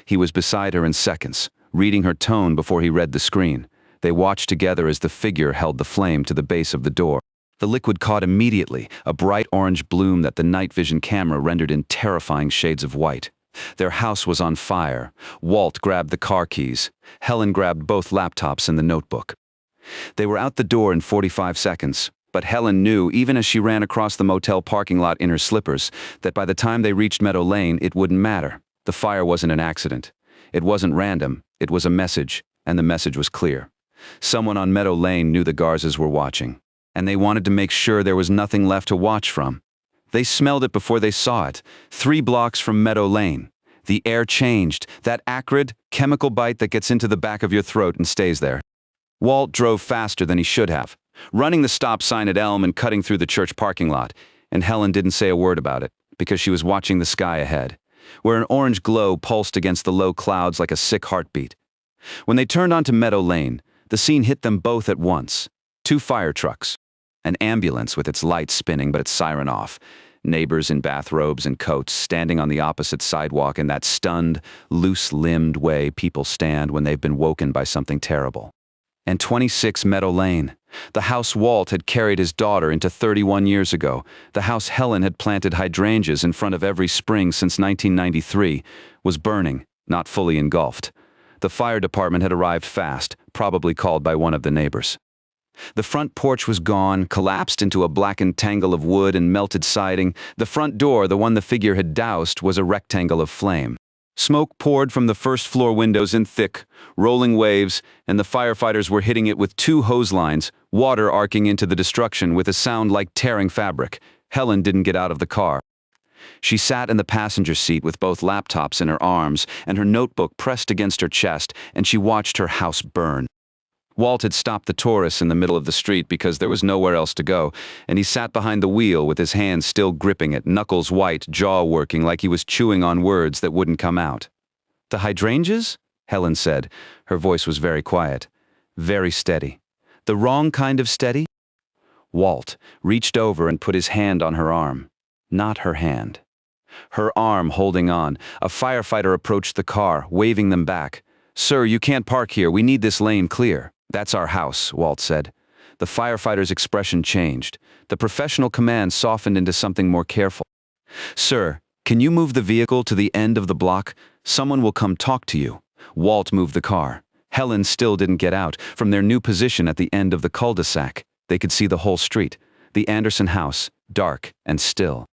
He was beside her in seconds, reading her tone before he read the screen. They watched together as the figure held the flame to the base of the door. The liquid caught immediately, a bright orange bloom that the night vision camera rendered in terrifying shades of white. Their house was on fire. Walt grabbed the car keys. Helen grabbed both laptops and the notebook. They were out the door in 45 seconds, but Helen knew, even as she ran across the motel parking lot in her slippers, that by the time they reached Meadow Lane, it wouldn't matter. The fire wasn't an accident. It wasn't random. It was a message, and the message was clear. Someone on Meadow Lane knew the Garzas were watching, and they wanted to make sure there was nothing left to watch from. They smelled it before they saw it. 3 blocks from Meadow Lane. The air changed, that acrid, chemical bite that gets into the back of your throat and stays there. Walt drove faster than he should have, running the stop sign at Elm and cutting through the church parking lot, and Helen didn't say a word about it, because she was watching the sky ahead, where an orange glow pulsed against the low clouds like a sick heartbeat. When they turned onto Meadow Lane, the scene hit them both at once. 2 fire trucks. An ambulance with its lights spinning but its siren off. Neighbors in bathrobes and coats standing on the opposite sidewalk in that stunned, loose-limbed way people stand when they've been woken by something terrible. And 26 Meadow Lane. The house Walt had carried his daughter into 31 years ago. The house Helen had planted hydrangeas in front of every spring since 1993, was burning, not fully engulfed. The fire department had arrived fast, probably called by one of the neighbors. The front porch was gone, collapsed into a blackened tangle of wood and melted siding. The front door, the one the figure had doused, was a rectangle of flame. Smoke poured from the first-floor windows in thick, rolling waves, and the firefighters were hitting it with 2 hose lines, water arcing into the destruction with a sound like tearing fabric. Helen didn't get out of the car. She sat in the passenger seat with both laptops in her arms and her notebook pressed against her chest, and she watched her house burn. Walt had stopped the Taurus in the middle of the street because there was nowhere else to go, and he sat behind the wheel with his hands still gripping it, knuckles white, jaw working like he was chewing on words that wouldn't come out. "The hydrangeas?" Helen said. Her voice was very quiet, very steady. "The wrong kind of steady?" Walt reached over and put his hand on her arm. Not her hand. Her arm holding on. A firefighter approached the car, waving them back. "Sir, you can't park here. We need this lane clear." "That's our house," Walt said. The firefighter's expression changed. The professional command softened into something more careful. "Sir, can you move the vehicle to the end of the block? Someone will come talk to you." Walt moved the car. Helen still didn't get out. From their new position at the end of the cul-de-sac, they could see the whole street. The Anderson house, dark and still.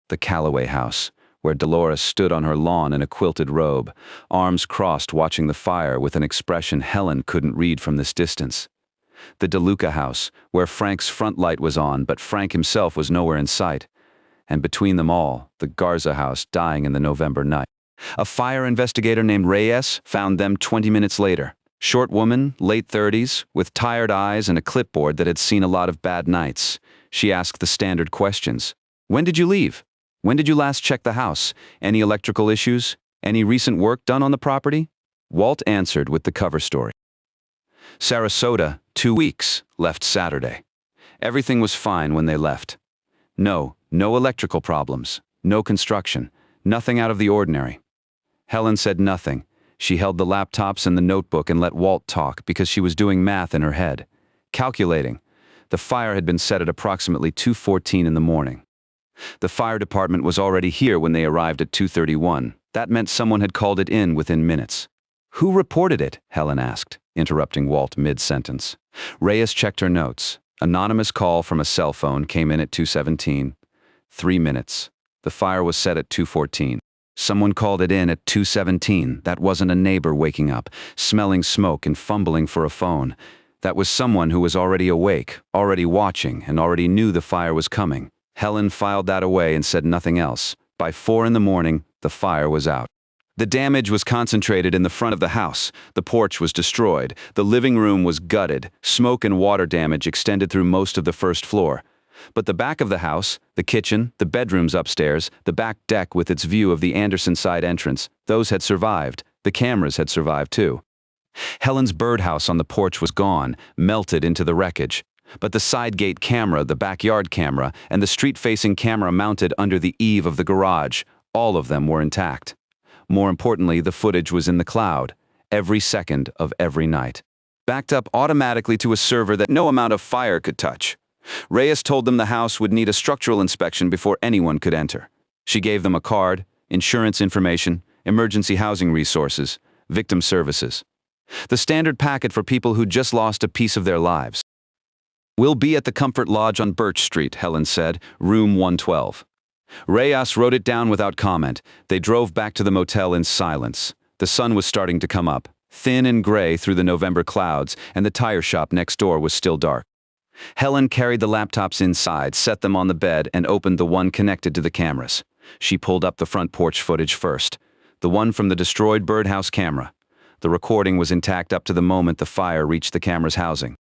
The Calloway house, where Dolores stood on her lawn in a quilted robe, arms crossed watching the fire with an expression Helen couldn't read from this distance. The DeLuca house, where Frank's front light was on, but Frank himself was nowhere in sight. And between them all, the Garza house dying in the November night. A fire investigator named Reyes found them 20 minutes later. Short woman, late 30s, with tired eyes and a clipboard that had seen a lot of bad nights. She asked the standard questions. "When did you leave? When did you last check the house? Any electrical issues? Any recent work done on the property?" Walt answered with the cover story. Sarasota, 2 weeks, left Saturday. Everything was fine when they left. No electrical problems, no construction, nothing out of the ordinary. Helen said nothing. She held the laptops and the notebook and let Walt talk because she was doing math in her head. Calculating. The fire had been set at approximately 2:14 in the morning. The fire department was already here when they arrived at 2:31. That meant someone had called it in within minutes. "Who reported it?" Helen asked, interrupting Walt mid-sentence. Reyes checked her notes. Anonymous call from a cell phone came in at 2:17. 3 minutes. The fire was set at 2:14. Someone called it in at 2:17. That wasn't a neighbor waking up, smelling smoke and fumbling for a phone. That was someone who was already awake, already watching, and already knew the fire was coming. Helen filed that away and said nothing else. By 4 in the morning, the fire was out. The damage was concentrated in the front of the house. The porch was destroyed. The living room was gutted. Smoke and water damage extended through most of the first floor. But the back of the house, the kitchen, the bedrooms upstairs, the back deck with its view of the Anderson side entrance, those had survived. The cameras had survived too. Helen's birdhouse on the porch was gone, melted into the wreckage. But the side gate camera, the backyard camera, and the street-facing camera mounted under the eave of the garage, all of them were intact. More importantly, the footage was in the cloud, every second of every night, backed up automatically to a server that no amount of fire could touch. Reyes told them the house would need a structural inspection before anyone could enter. She gave them a card, insurance information, emergency housing resources, victim services. The standard packet for people who just lost a piece of their lives. "We'll be at the Comfort Lodge on Birch Street," Helen said, room 112. Reyes wrote it down without comment. They drove back to the motel in silence. The sun was starting to come up, thin and gray through the November clouds, and the tire shop next door was still dark. Helen carried the laptops inside, set them on the bed, and opened the one connected to the cameras. She pulled up the front porch footage first, the one from the destroyed birdhouse camera. The recording was intact up to the moment the fire reached the camera's housing.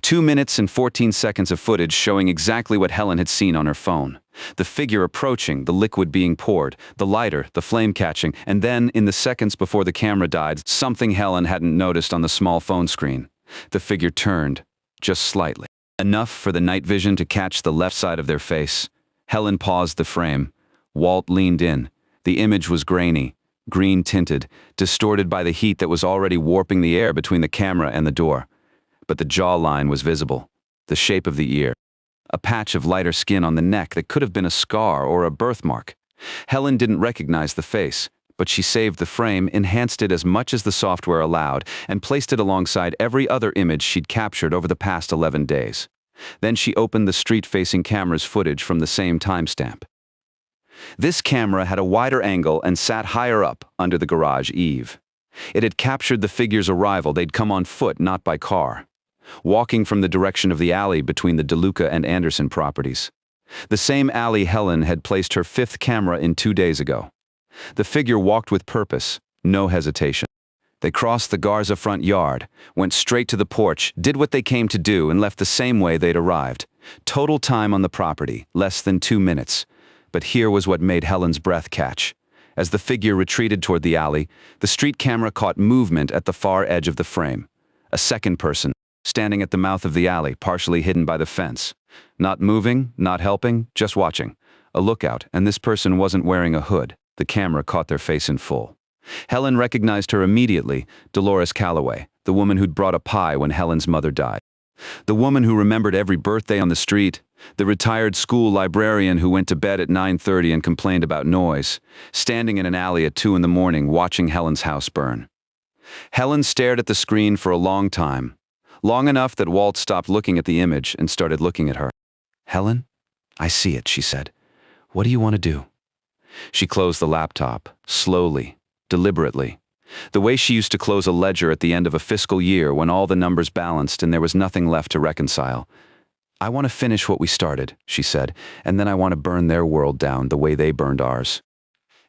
2 minutes and 14 seconds of footage showing exactly what Helen had seen on her phone. The figure approaching, the liquid being poured, the lighter, the flame catching, and then, in the seconds before the camera died, something Helen hadn't noticed on the small phone screen. The figure turned, just slightly. Enough for the night vision to catch the left side of their face. Helen paused the frame. Walt leaned in. The image was grainy, green-tinted, distorted by the heat that was already warping the air between the camera and the door. But the jawline was visible, the shape of the ear, a patch of lighter skin on the neck that could have been a scar or a birthmark. Helen didn't recognize the face, but she saved the frame, enhanced it as much as the software allowed, and placed it alongside every other image she'd captured over the past 11 days. Then she opened the street-facing camera's footage from the same timestamp. This camera had a wider angle and sat higher up under the garage eave. It had captured the figure's arrival. They'd come on foot, not by car, walking from the direction of the alley between the DeLuca and Anderson properties. The same alley Helen had placed her 5th camera in 2 days ago. The figure walked with purpose, no hesitation. They crossed the Garza front yard, went straight to the porch, did what they came to do, and left the same way they'd arrived. Total time on the property, less than 2 minutes. But here was what made Helen's breath catch. As the figure retreated toward the alley, the street camera caught movement at the far edge of the frame. A second person, standing at the mouth of the alley, partially hidden by the fence. Not moving, not helping, just watching. A lookout, and this person wasn't wearing a hood. The camera caught their face in full. Helen recognized her immediately, Dolores Calloway, the woman who'd brought a pie when Helen's mother died. The woman who remembered every birthday on the street, the retired school librarian who went to bed at 9:30 and complained about noise, standing in an alley at 2 in the morning watching Helen's house burn. Helen stared at the screen for a long time, long enough that Walt stopped looking at the image and started looking at her. "Helen, I see it," she said. "What do you want to do?" She closed the laptop, slowly, deliberately, the way she used to close a ledger at the end of a fiscal year when all the numbers balanced and there was nothing left to reconcile. "I want to finish what we started," she said, "and then I want to burn their world down the way they burned ours.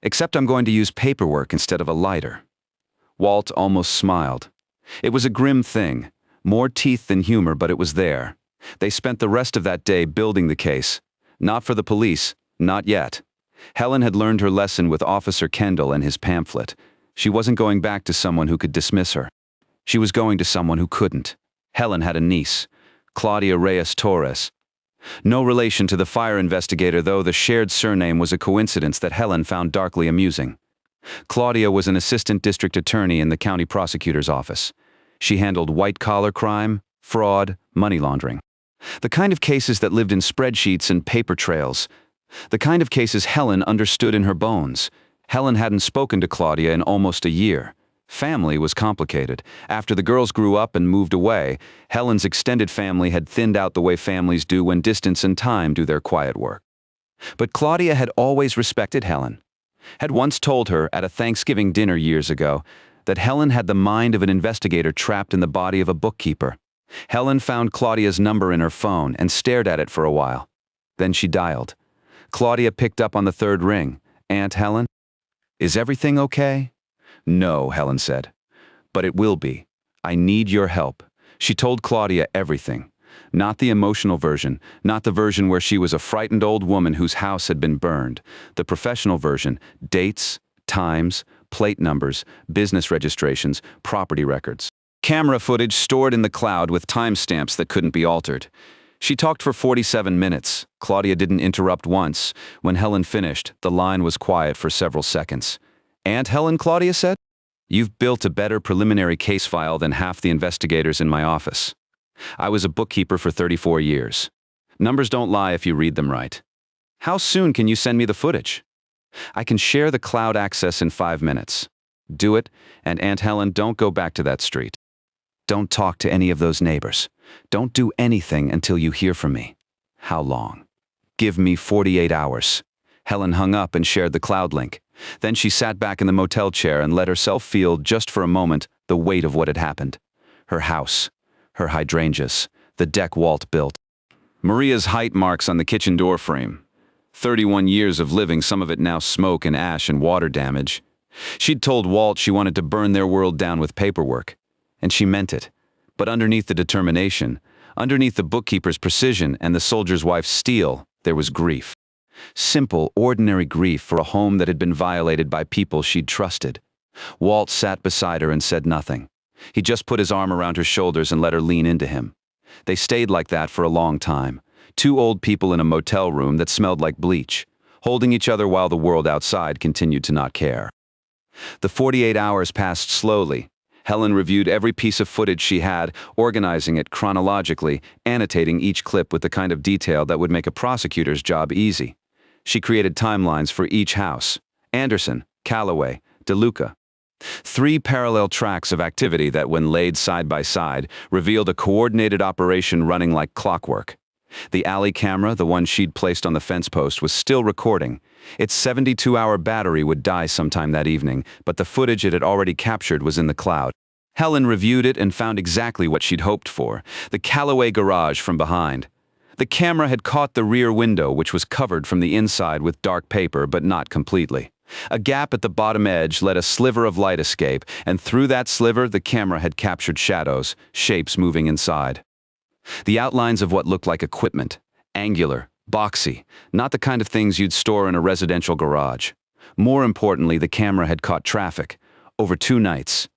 Except I'm going to use paperwork instead of a lighter." Walt almost smiled. It was a grim thing, more teeth than humor, but it was there. They spent the rest of that day building the case. Not for the police, not yet. Helen had learned her lesson with Officer Kendall and his pamphlet. She wasn't going back to someone who could dismiss her. She was going to someone who couldn't. Helen had a niece, Claudia Reyes Torres. No relation to the fire investigator, though the shared surname was a coincidence that Helen found darkly amusing. Claudia was an assistant district attorney in the county prosecutor's office. She handled white-collar crime, fraud, money laundering. The kind of cases that lived in spreadsheets and paper trails. The kind of cases Helen understood in her bones. Helen hadn't spoken to Claudia in almost a year. Family was complicated. After the girls grew up and moved away, Helen's extended family had thinned out the way families do when distance and time do their quiet work. But Claudia had always respected Helen. Had once told her at a Thanksgiving dinner years ago that Helen had the mind of an investigator trapped in the body of a bookkeeper. Helen found Claudia's number in her phone and stared at it for a while. Then she dialed. Claudia picked up on the third ring. "Aunt Helen? Is everything okay?" No, Helen said. But it will be. I need your help. She told Claudia everything. Not the emotional version, not the version where she was a frightened old woman whose house had been burned. The professional version, dates, times, plate numbers, business registrations, property records. Camera footage stored in the cloud with timestamps that couldn't be altered. She talked for 47 minutes. Claudia didn't interrupt once. When Helen finished, the line was quiet for several seconds. "Aunt Helen," Claudia said, "you've built a better preliminary case file than half the investigators in my office. I was a bookkeeper for 34 years. Numbers don't lie if you read them right. How soon can you send me the footage?" "I can share the cloud access in 5 minutes. Do it, and Aunt Helen, don't go back to that street. Don't talk to any of those neighbors. Don't do anything until you hear from me." "How long?" "Give me 48 hours. Helen hung up and shared the cloud link. Then she sat back in the motel chair and let herself feel, just for a moment, the weight of what had happened. Her house, her hydrangeas, the deck Walt built. Maria's height marks on the kitchen door frame. 31 years of living, some of it now smoke and ash and water damage. She'd told Walt she wanted to burn their world down with paperwork. And she meant it. But underneath the determination, underneath the bookkeeper's precision and the soldier's wife's steel, there was grief. Simple, ordinary grief for a home that had been violated by people she'd trusted. Walt sat beside her and said nothing. He just put his arm around her shoulders and let her lean into him. They stayed like that for a long time. Two old people in a motel room that smelled like bleach, holding each other while the world outside continued to not care. The 48 hours passed slowly. Helen reviewed every piece of footage she had, organizing it chronologically, annotating each clip with the kind of detail that would make a prosecutor's job easy. She created timelines for each house: Anderson, Callaway, DeLuca. 3 parallel tracks of activity that, when laid side by side, revealed a coordinated operation running like clockwork. The alley camera, the one she'd placed on the fence post, was still recording. Its 72-hour battery would die sometime that evening, but the footage it had already captured was in the cloud. Helen reviewed it and found exactly what she'd hoped for: the Callaway garage from behind. The camera had caught the rear window, which was covered from the inside with dark paper, but not completely. A gap at the bottom edge let a sliver of light escape, and through that sliver the camera had captured shadows, shapes moving inside. The outlines of what looked like equipment, angular, boxy, not the kind of things you'd store in a residential garage. More importantly, the camera had caught traffic. Over 2 nights.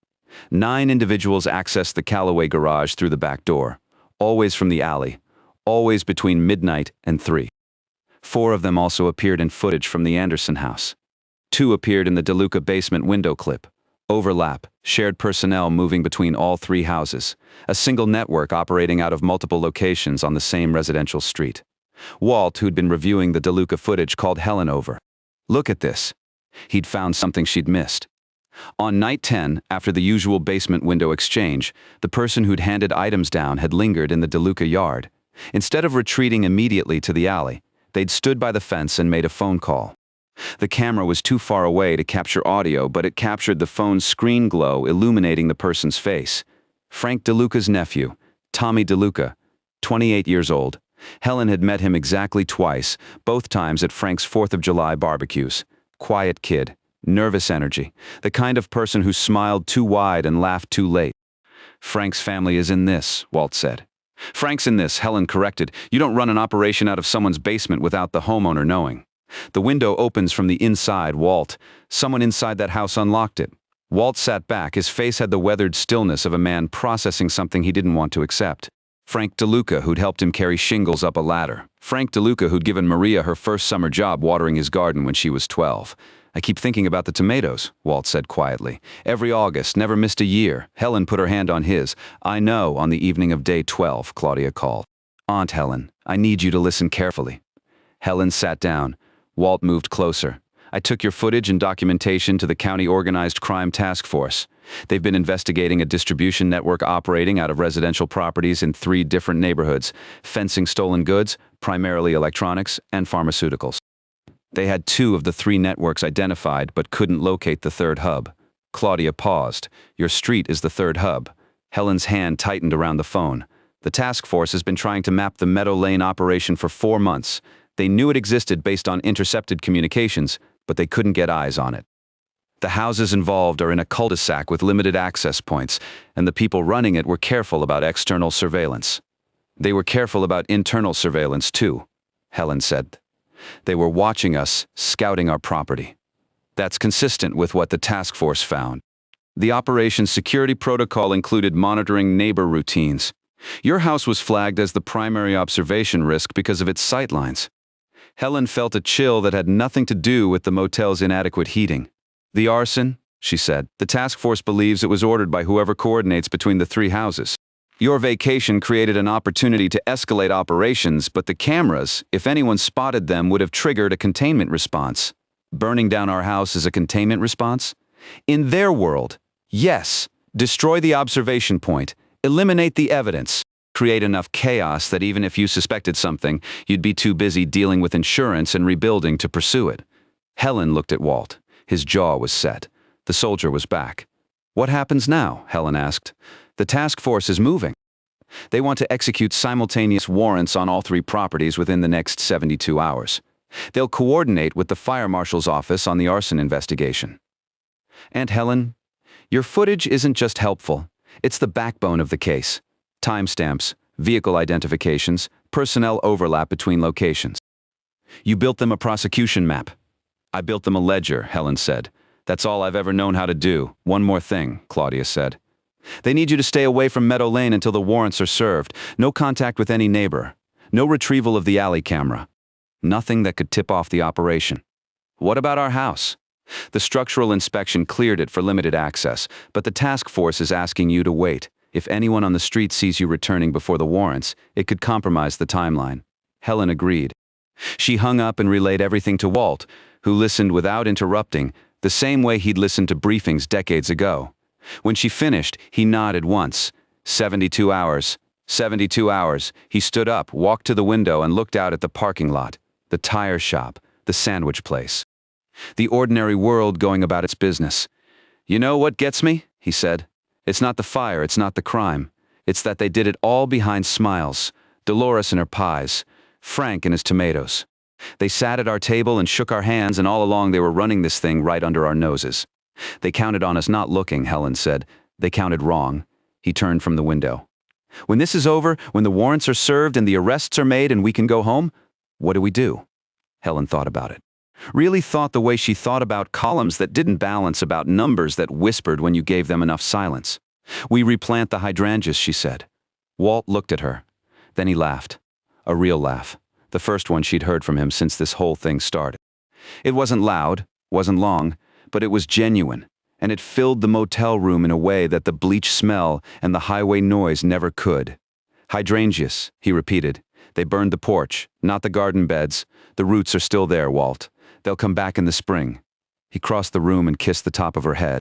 9 individuals accessed the Callaway garage through the back door, always from the alley, always between midnight and 3. 4 of them also appeared in footage from the Anderson house. 2 appeared in the DeLuca basement window clip. Overlap, shared personnel moving between all 3 houses, a single network operating out of multiple locations on the same residential street. Walt, who'd been reviewing the DeLuca footage, called Helen over. "Look at this." He'd found something she'd missed. On night 10, after the usual basement window exchange, the person who'd handed items down had lingered in the DeLuca yard. Instead of retreating immediately to the alley, they'd stood by the fence and made a phone call. The camera was too far away to capture audio, but it captured the phone's screen glow illuminating the person's face. Frank DeLuca's nephew, Tommy DeLuca, 28 years old. Helen had met him exactly twice, both times at Frank's 4th of July barbecues. Quiet kid, nervous energy, the kind of person who smiled too wide and laughed too late. "Frank's family is in this," Walt said. "Frank's in this," Helen corrected. "You don't run an operation out of someone's basement without the homeowner knowing." "The window opens from the inside, Walt. Someone inside that house unlocked it." Walt sat back. His face had the weathered stillness of a man processing something he didn't want to accept. Frank DeLuca, who'd helped him carry shingles up a ladder. Frank DeLuca, who'd given Maria her first summer job watering his garden when she was 12. "I keep thinking about the tomatoes," Walt said quietly. "Every August, never missed a year." Helen put her hand on his. "I know," on the evening of day 12, Claudia called. "Aunt Helen, I need you to listen carefully." Helen sat down. Walt moved closer. "I took your footage and documentation to the County Organized Crime Task Force. They've been investigating a distribution network operating out of residential properties in 3 different neighborhoods, fencing stolen goods, primarily electronics, and pharmaceuticals. They had 2 of the 3 networks identified but couldn't locate the 3rd hub." Claudia paused. "Your street is the 3rd hub." Helen's hand tightened around the phone. "The task force has been trying to map the Meadow Lane operation for 4 months. They knew it existed based on intercepted communications, but they couldn't get eyes on it." The houses involved are in a cul-de-sac with limited access points, and the people running it were careful about external surveillance. They were careful about internal surveillance too, Helen said. They were watching us, scouting our property. That's consistent with what the task force found. The operation's security protocol included monitoring neighbor routines. Your house was flagged as the primary observation risk because of its sightlines. Helen felt a chill that had nothing to do with the motel's inadequate heating. The arson, she said, the task force believes it was ordered by whoever coordinates between the three houses. Your vacation created an opportunity to escalate operations, but the cameras, if anyone spotted them, would have triggered a containment response. Burning down our house is a containment response? In their world, yes. Destroy the observation point, eliminate the evidence, create enough chaos that even if you suspected something, you'd be too busy dealing with insurance and rebuilding to pursue it. Helen looked at Walt. His jaw was set. The soldier was back. What happens now? Helen asked. The task force is moving. They want to execute simultaneous warrants on all three properties within the next 72 hours. They'll coordinate with the fire marshal's office on the arson investigation. Aunt Helen, your footage isn't just helpful. It's the backbone of the case. Timestamps, vehicle identifications, personnel overlap between locations. You built them a prosecution map. I built them a ledger, Helen said. That's all I've ever known how to do. One more thing, Claudia said. They need you to stay away from Meadow Lane until the warrants are served. No contact with any neighbor. No retrieval of the alley camera. Nothing that could tip off the operation. What about our house? The structural inspection cleared it for limited access, but the task force is asking you to wait. If anyone on the street sees you returning before the warrants, it could compromise the timeline. Helen agreed. She hung up and relayed everything to Walt, who listened without interrupting, the same way he'd listened to briefings decades ago. When she finished, he nodded once. 72 hours. 72 hours. He stood up, walked to the window, and looked out at the parking lot, the tire shop, the sandwich place. The ordinary world going about its business. You know what gets me? He said. It's not the fire, it's not the crime. It's that they did it all behind smiles. Dolores and her pies. Frank and his tomatoes. They sat at our table and shook our hands, and all along they were running this thing right under our noses. They counted on us not looking, Helen said. They counted wrong. He turned from the window. When this is over, when the warrants are served and the arrests are made and we can go home, what do we do? Helen thought about it. Really thought the way she thought about columns that didn't balance, about numbers that whispered when you gave them enough silence. We replant the hydrangeas, she said. Walt looked at her. Then he laughed. A real laugh. The first one she'd heard from him since this whole thing started. It wasn't loud, wasn't long, but it was genuine, and it filled the motel room in a way that the bleach smell and the highway noise never could. Hydrangeas, he repeated. They burned the porch, not the garden beds. The roots are still there, Walt. They'll come back in the spring. He crossed the room and kissed the top of her head.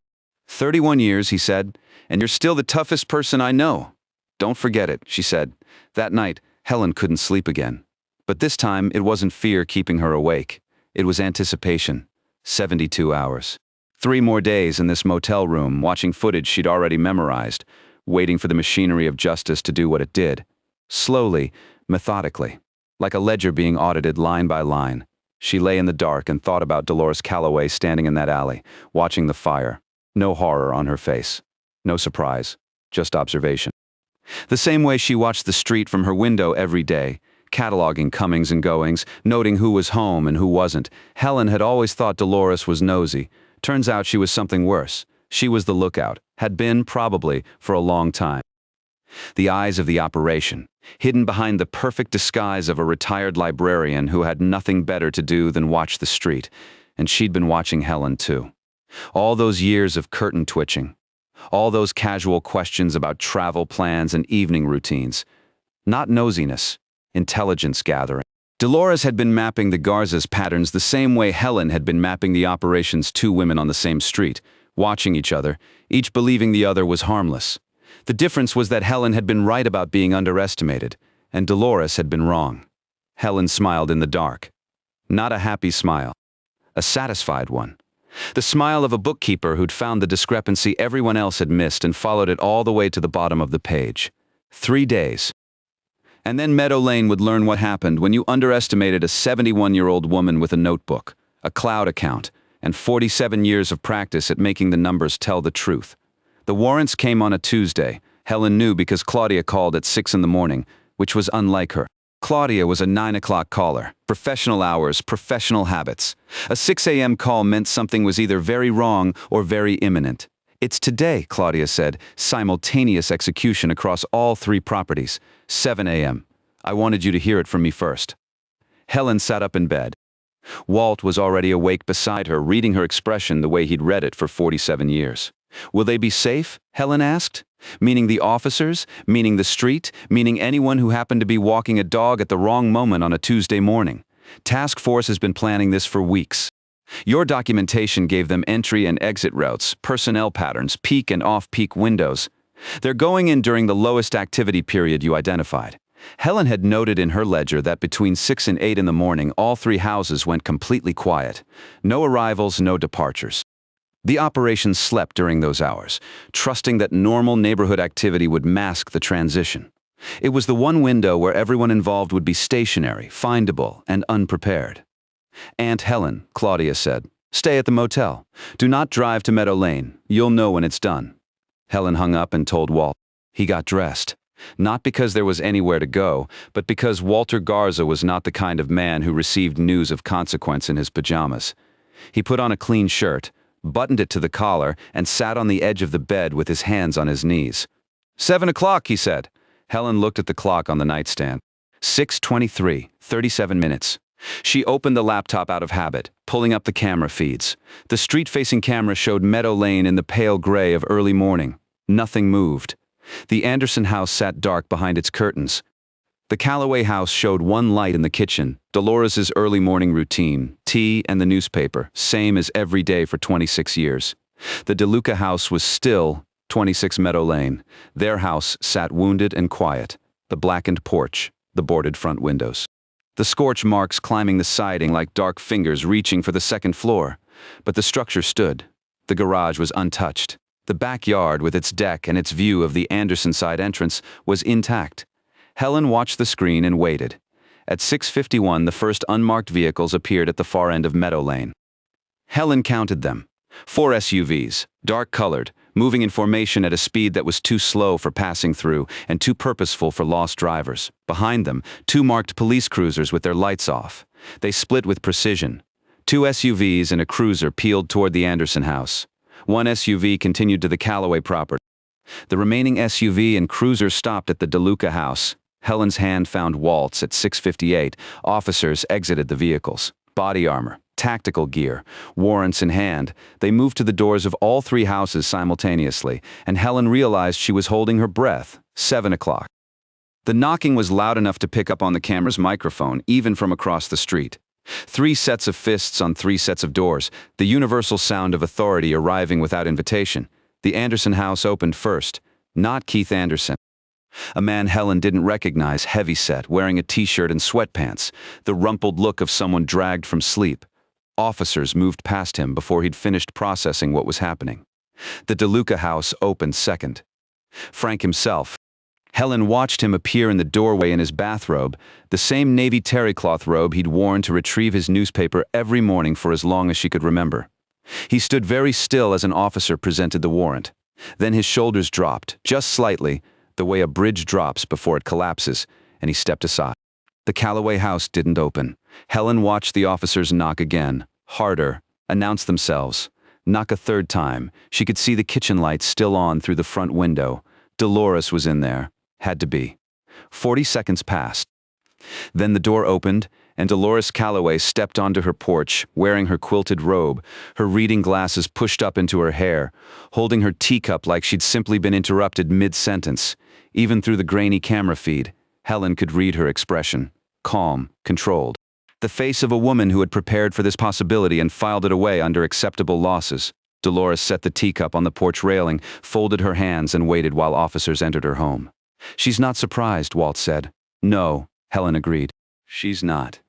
31 years, he said, and you're still the toughest person I know. Don't forget it, she said. That night, Helen couldn't sleep again. But this time, it wasn't fear keeping her awake. It was anticipation. 72 hours. 3 more days in this motel room, watching footage she'd already memorized, waiting for the machinery of justice to do what it did. Slowly, methodically, like a ledger being audited line by line. She lay in the dark and thought about Dolores Calloway standing in that alley, watching the fire. No horror on her face. No surprise. Just observation. The same way she watched the street from her window every day, cataloging comings and goings, noting who was home and who wasn't. Helen had always thought Dolores was nosy. Turns out she was something worse. She was the lookout, had been, probably, for a long time. The eyes of the operation, hidden behind the perfect disguise of a retired librarian who had nothing better to do than watch the street, and she'd been watching Helen too. All those years of curtain twitching. All those casual questions about travel plans and evening routines. Not nosiness, intelligence gathering. Dolores had been mapping the Garza's patterns the same way Helen had been mapping the operation's 2 women on the same street, watching each other, each believing the other was harmless. The difference was that Helen had been right about being underestimated, and Dolores had been wrong. Helen smiled in the dark. Not a happy smile. A satisfied one. The smile of a bookkeeper who'd found the discrepancy everyone else had missed and followed it all the way to the bottom of the page. 3 days. And then Meadow Lane would learn what happened when you underestimated a 71-year-old woman with a notebook, a cloud account, and 47 years of practice at making the numbers tell the truth. The warrants came on a Tuesday. Helen knew because Claudia called at 6 in the morning, which was unlike her. Claudia was a 9 o'clock caller. Professional hours, professional habits. A 6 a.m. call meant something was either very wrong or very imminent. "It's today," Claudia said, simultaneous execution across all 3 properties. 7 a.m. "I wanted you to hear it from me first." Helen sat up in bed. Walt was already awake beside her, reading her expression the way he'd read it for 47 years. "Will they be safe?" Helen asked. "Meaning the officers? Meaning the street? Meaning anyone who happened to be walking a dog at the wrong moment on a Tuesday morning? Task Force has been planning this for weeks. Your documentation gave them entry and exit routes, personnel patterns, peak and off-peak windows. They're going in during the lowest activity period you identified." Helen had noted in her ledger that between 6 and 8 in the morning, all 3 houses went completely quiet. No arrivals, no departures. The operation slept during those hours, trusting that normal neighborhood activity would mask the transition. It was the one window where everyone involved would be stationary, findable, and unprepared. "Aunt Helen," Claudia said, "stay at the motel. Do not drive to Meadow Lane. You'll know when it's done." Helen hung up and told Walt. He got dressed. Not because there was anywhere to go, but because Walter Garza was not the kind of man who received news of consequence in his pajamas. He put on a clean shirt, buttoned it to the collar, and sat on the edge of the bed with his hands on his knees. 7 o'clock, he said. Helen looked at the clock on the nightstand. 6:23, 37 minutes. She opened the laptop out of habit, pulling up the camera feeds. The street-facing camera showed Meadow Lane in the pale gray of early morning. Nothing moved. The Anderson house sat dark behind its curtains. The Calloway house showed one light in the kitchen, Dolores's early morning routine, tea and the newspaper, same as every day for 26 years. The DeLuca house was still 26 Meadow Lane. Their house sat wounded and quiet, the blackened porch, the boarded front windows. The scorch marks climbing the siding like dark fingers reaching for the second floor. But the structure stood. The garage was untouched. The backyard, with its deck and its view of the Anderson side entrance, was intact. Helen watched the screen and waited. At 6:51, the first unmarked vehicles appeared at the far end of Meadow Lane. Helen counted them. 4 SUVs, dark-colored, moving in formation at a speed that was too slow for passing through and too purposeful for lost drivers. Behind them, 2 marked police cruisers with their lights off. They split with precision. 2 SUVs and a cruiser peeled toward the Anderson house. 1 SUV continued to the Calloway property. The remaining SUV and cruiser stopped at the DeLuca house. Helen's hand found Walt's at 6:58. Officers exited the vehicles. Body armor, tactical gear, warrants in hand. They moved to the doors of all 3 houses simultaneously, and Helen realized she was holding her breath. 7 o'clock. The knocking was loud enough to pick up on the camera's microphone, even from across the street. 3 sets of fists on 3 sets of doors, the universal sound of authority arriving without invitation. The Anderson house opened first, not Keith Anderson. A man Helen didn't recognize, heavyset, wearing a t-shirt and sweatpants, the rumpled look of someone dragged from sleep. Officers moved past him before he'd finished processing what was happening. The DeLuca house opened second. Frank himself. Helen watched him appear in the doorway in his bathrobe, the same navy terrycloth robe he'd worn to retrieve his newspaper every morning for as long as she could remember. He stood very still as an officer presented the warrant. Then his shoulders dropped, just slightly, the way a bridge drops before it collapses, and he stepped aside. The Calloway house didn't open. Helen watched the officers knock again, harder, announce themselves. Knock a third time. She could see the kitchen lights still on through the front window. Dolores was in there. Had to be. 40 seconds passed. Then the door opened, and Dolores Calloway stepped onto her porch, wearing her quilted robe, her reading glasses pushed up into her hair, holding her teacup like she'd simply been interrupted mid-sentence. Even through the grainy camera feed, Helen could read her expression. Calm, controlled. The face of a woman who had prepared for this possibility and filed it away under acceptable losses. Dolores set the teacup on the porch railing, folded her hands, and waited while officers entered her home. "She's not surprised," Walt said. "No," Helen agreed. "She's not."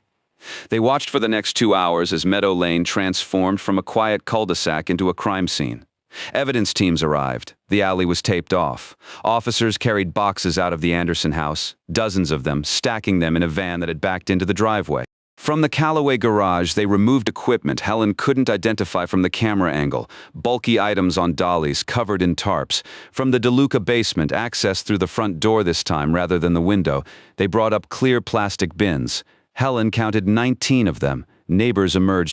They watched for the next 2 hours as Meadow Lane transformed from a quiet cul-de-sac into a crime scene. Evidence teams arrived. The alley was taped off. Officers carried boxes out of the Anderson house, dozens of them, stacking them in a van that had backed into the driveway. From the Callaway garage, they removed equipment Helen couldn't identify from the camera angle, bulky items on dollies covered in tarps. From the DeLuca basement, access through the front door this time rather than the window, they brought up clear plastic bins. Helen counted 19 of them. Neighbors emerged.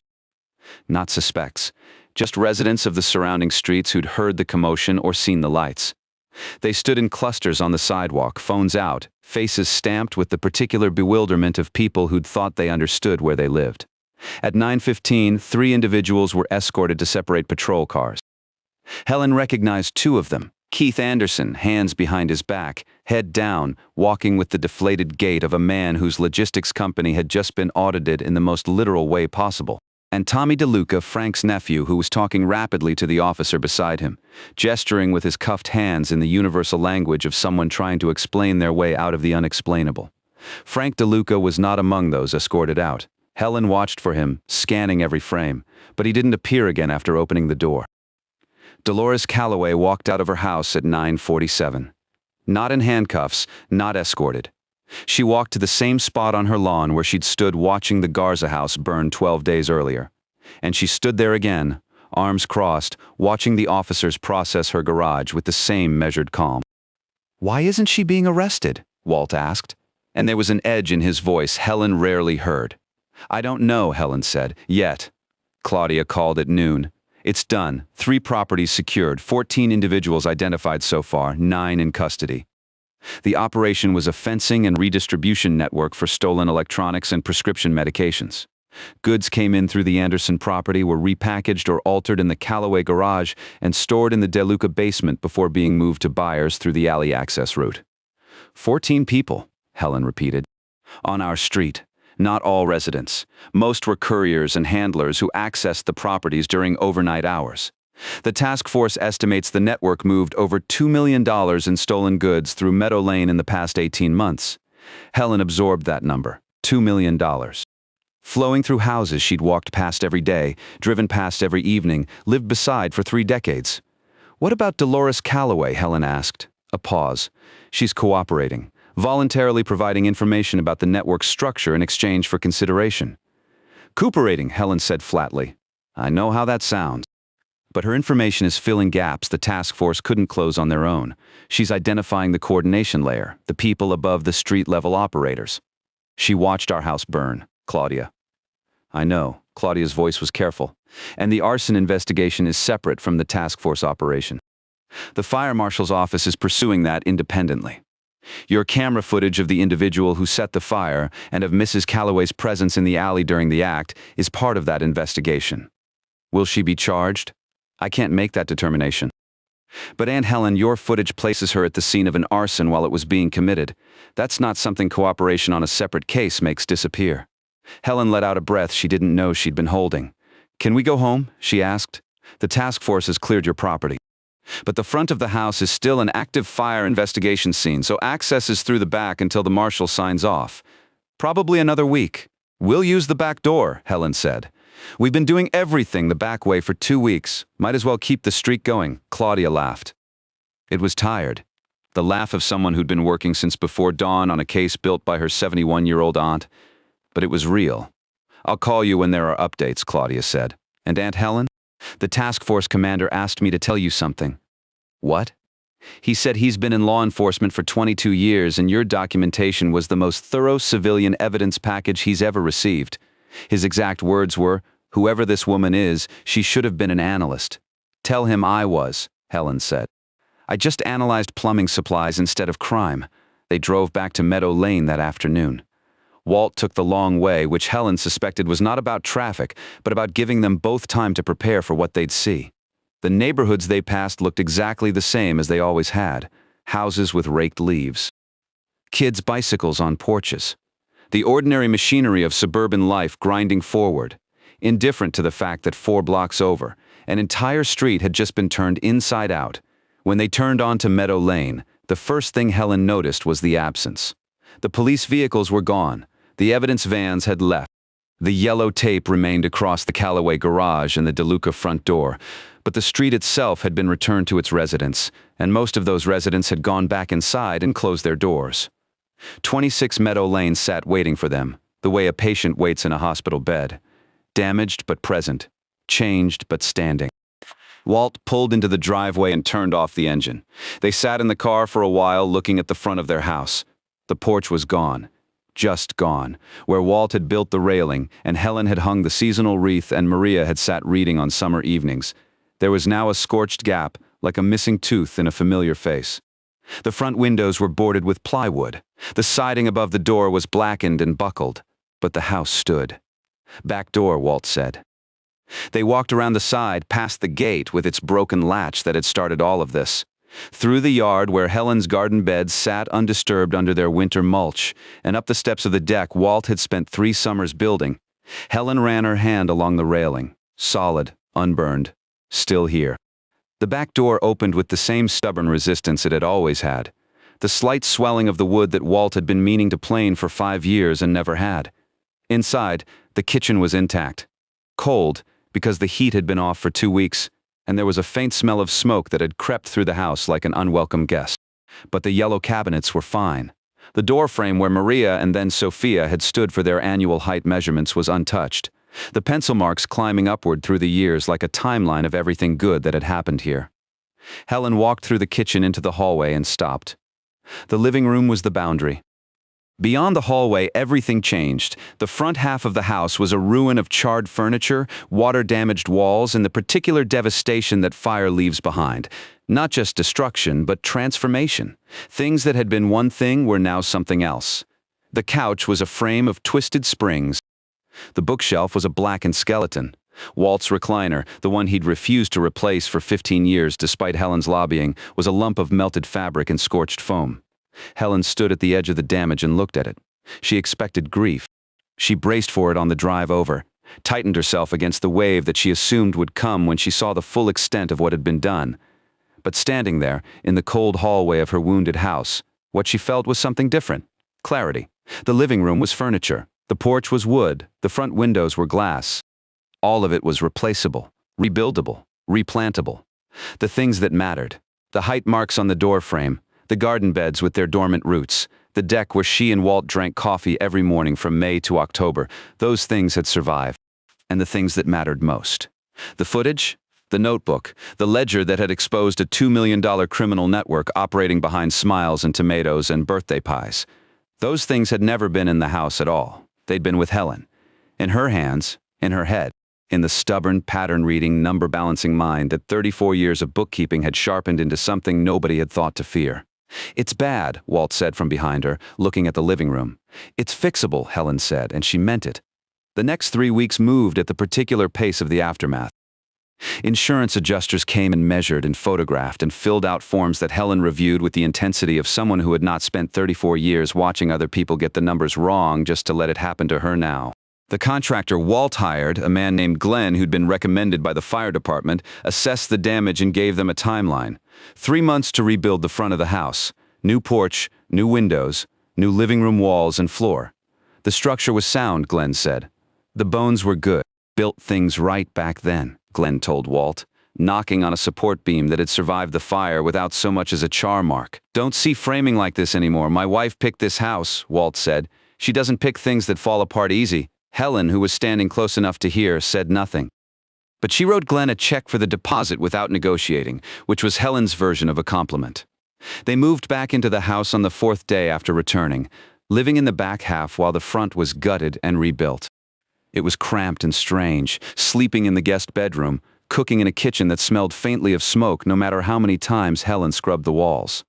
Not suspects, just residents of the surrounding streets who'd heard the commotion or seen the lights. They stood in clusters on the sidewalk, phones out, faces stamped with the particular bewilderment of people who'd thought they understood where they lived. At 9:15, 3 individuals were escorted to separate patrol cars. Helen recognized 2 of them. Keith Anderson, hands behind his back, head down, walking with the deflated gait of a man whose logistics company had just been audited in the most literal way possible. And Tommy DeLuca, Frank's nephew, who was talking rapidly to the officer beside him, gesturing with his cuffed hands in the universal language of someone trying to explain their way out of the unexplainable. Frank DeLuca was not among those escorted out. Helen watched for him, scanning every frame, but he didn't appear again after opening the door. Dolores Callaway walked out of her house at 9:47. Not in handcuffs, not escorted. She walked to the same spot on her lawn where she'd stood watching the Garza house burn 12 days earlier. And she stood there again, arms crossed, watching the officers process her garage with the same measured calm. "Why isn't she being arrested?" Walt asked. And there was an edge in his voice Helen rarely heard. "I don't know," Helen said, "yet." Claudia called at noon. "It's done. 3 properties secured, 14 individuals identified so far, 9 in custody." The operation was a fencing and redistribution network for stolen electronics and prescription medications. Goods came in through the Anderson property, were repackaged or altered in the Callaway garage, and stored in the DeLuca basement before being moved to buyers through the alley access route. 14 people, Helen repeated. On our street. Not all residents. Most were couriers and handlers who accessed the properties during overnight hours. The task force estimates the network moved over $2 million in stolen goods through Meadow Lane in the past 18 months. Helen absorbed that number, $2 million. Flowing through houses she'd walked past every day, driven past every evening, lived beside for 3 decades. "What about Dolores Callaway?" Helen asked. A pause. "She's cooperating, voluntarily providing information about the network's structure in exchange for consideration." "Cooperating," Helen said flatly. "I know how that sounds. But her information is filling gaps the task force couldn't close on their own. She's identifying the coordination layer, the people above the street-level operators." "She watched our house burn, Claudia." "I know," Claudia's voice was careful. "And the arson investigation is separate from the task force operation. The fire marshal's office is pursuing that independently. Your camera footage of the individual who set the fire and of Mrs. Callaway's presence in the alley during the act is part of that investigation. Will she be charged? I can't make that determination. But Aunt Helen, your footage places her at the scene of an arson while it was being committed. That's not something cooperation on a separate case makes disappear." Helen let out a breath she didn't know she'd been holding. "Can we go home?" she asked. "The task force has cleared your property. But the front of the house is still an active fire investigation scene, so access is through the back until the marshal signs off. Probably another week." "We'll use the back door," Helen said. "We've been doing everything the back way for 2 weeks. Might as well keep the streak going." Claudia laughed. It was tired. The laugh of someone who'd been working since before dawn on a case built by her 71-year-old aunt. But it was real. "I'll call you when there are updates," Claudia said. "And Aunt Helen? The task force commander asked me to tell you something." "What?" "He said he's been in law enforcement for 22 years and your documentation was the most thorough civilian evidence package he's ever received. His exact words were, 'Whoever this woman is, she should have been an analyst.' Tell him I was," Helen said. "I just analyzed plumbing supplies instead of crime." They drove back to Meadow Lane that afternoon. Walt took the long way, which Helen suspected was not about traffic, but about giving them both time to prepare for what they'd see. The neighborhoods they passed looked exactly the same as they always had. Houses with raked leaves. Kids' bicycles on porches. The ordinary machinery of suburban life grinding forward, indifferent to the fact that 4 blocks over, an entire street had just been turned inside out. When they turned onto Meadow Lane, the first thing Helen noticed was the absence. The police vehicles were gone. The evidence vans had left. The yellow tape remained across the Callaway garage and the DeLuca front door, but the street itself had been returned to its residents, and most of those residents had gone back inside and closed their doors. 26 Meadow Lane sat waiting for them, the way a patient waits in a hospital bed. Damaged but present, changed but standing. Walt pulled into the driveway and turned off the engine. They sat in the car for a while looking at the front of their house. The porch was gone. Just gone, where Walt had built the railing and Helen had hung the seasonal wreath and Maria had sat reading on summer evenings. There was now a scorched gap, like a missing tooth in a familiar face. The front windows were boarded with plywood. The siding above the door was blackened and buckled, but the house stood. "Back door," Walt said. They walked around the side, past the gate with its broken latch that had started all of this. Through the yard where Helen's garden beds sat undisturbed under their winter mulch, and up the steps of the deck Walt had spent 3 summers building. Helen ran her hand along the railing, solid, unburned, still here. The back door opened with the same stubborn resistance it had always had. The slight swelling of the wood that Walt had been meaning to plane for 5 years and never had. Inside, the kitchen was intact. Cold, because the heat had been off for 2 weeks, and there was a faint smell of smoke that had crept through the house like an unwelcome guest. But the yellow cabinets were fine. The door frame where Maria and then Sophia had stood for their annual height measurements was untouched. The pencil marks climbing upward through the years like a timeline of everything good that had happened here. Helen walked through the kitchen into the hallway and stopped. The living room was the boundary. Beyond the hallway, everything changed. The front half of the house was a ruin of charred furniture, water-damaged walls, and the particular devastation that fire leaves behind. Not just destruction, but transformation. Things that had been one thing were now something else. The couch was a frame of twisted springs. The bookshelf was a blackened skeleton. Walt's recliner, the one he'd refused to replace for 15 years despite Helen's lobbying, was a lump of melted fabric and scorched foam. Helen stood at the edge of the damage and looked at it. She expected grief. She braced for it on the drive over, tightened herself against the wave that she assumed would come when she saw the full extent of what had been done. But standing there, in the cold hallway of her wounded house, what she felt was something different. Clarity. The living room was furniture. The porch was wood. The front windows were glass. All of it was replaceable, rebuildable, replantable. The things that mattered. The height marks on the door frame, the garden beds with their dormant roots, the deck where she and Walt drank coffee every morning from May to October, those things had survived. And the things that mattered most. The footage, the notebook, the ledger that had exposed a $2 million criminal network operating behind smiles and tomatoes and birthday pies. Those things had never been in the house at all. They'd been with Helen. In her hands, in her head, in the stubborn, pattern-reading, number-balancing mind that 34 years of bookkeeping had sharpened into something nobody had thought to fear. "It's bad," Walt said from behind her, looking at the living room. "It's fixable," Helen said, and she meant it. The next 3 weeks moved at the particular pace of the aftermath. Insurance adjusters came and measured and photographed and filled out forms that Helen reviewed with the intensity of someone who had not spent 34 years watching other people get the numbers wrong just to let it happen to her now. The contractor Walt hired, a man named Glenn who'd been recommended by the fire department, assessed the damage and gave them a timeline. 3 months to rebuild the front of the house. New porch, new windows, new living room walls and floor. The structure was sound, Glenn said. The bones were good. Built things right back then, Glenn told Walt, knocking on a support beam that had survived the fire without so much as a char mark. "Don't see framing like this anymore. My wife picked this house," Walt said. "She doesn't pick things that fall apart easy." Helen, who was standing close enough to hear, said nothing. But she wrote Glenn a check for the deposit without negotiating, which was Helen's version of a compliment. They moved back into the house on the 4th day after returning, living in the back half while the front was gutted and rebuilt. It was cramped and strange, sleeping in the guest bedroom, cooking in a kitchen that smelled faintly of smoke no matter how many times Helen scrubbed the walls.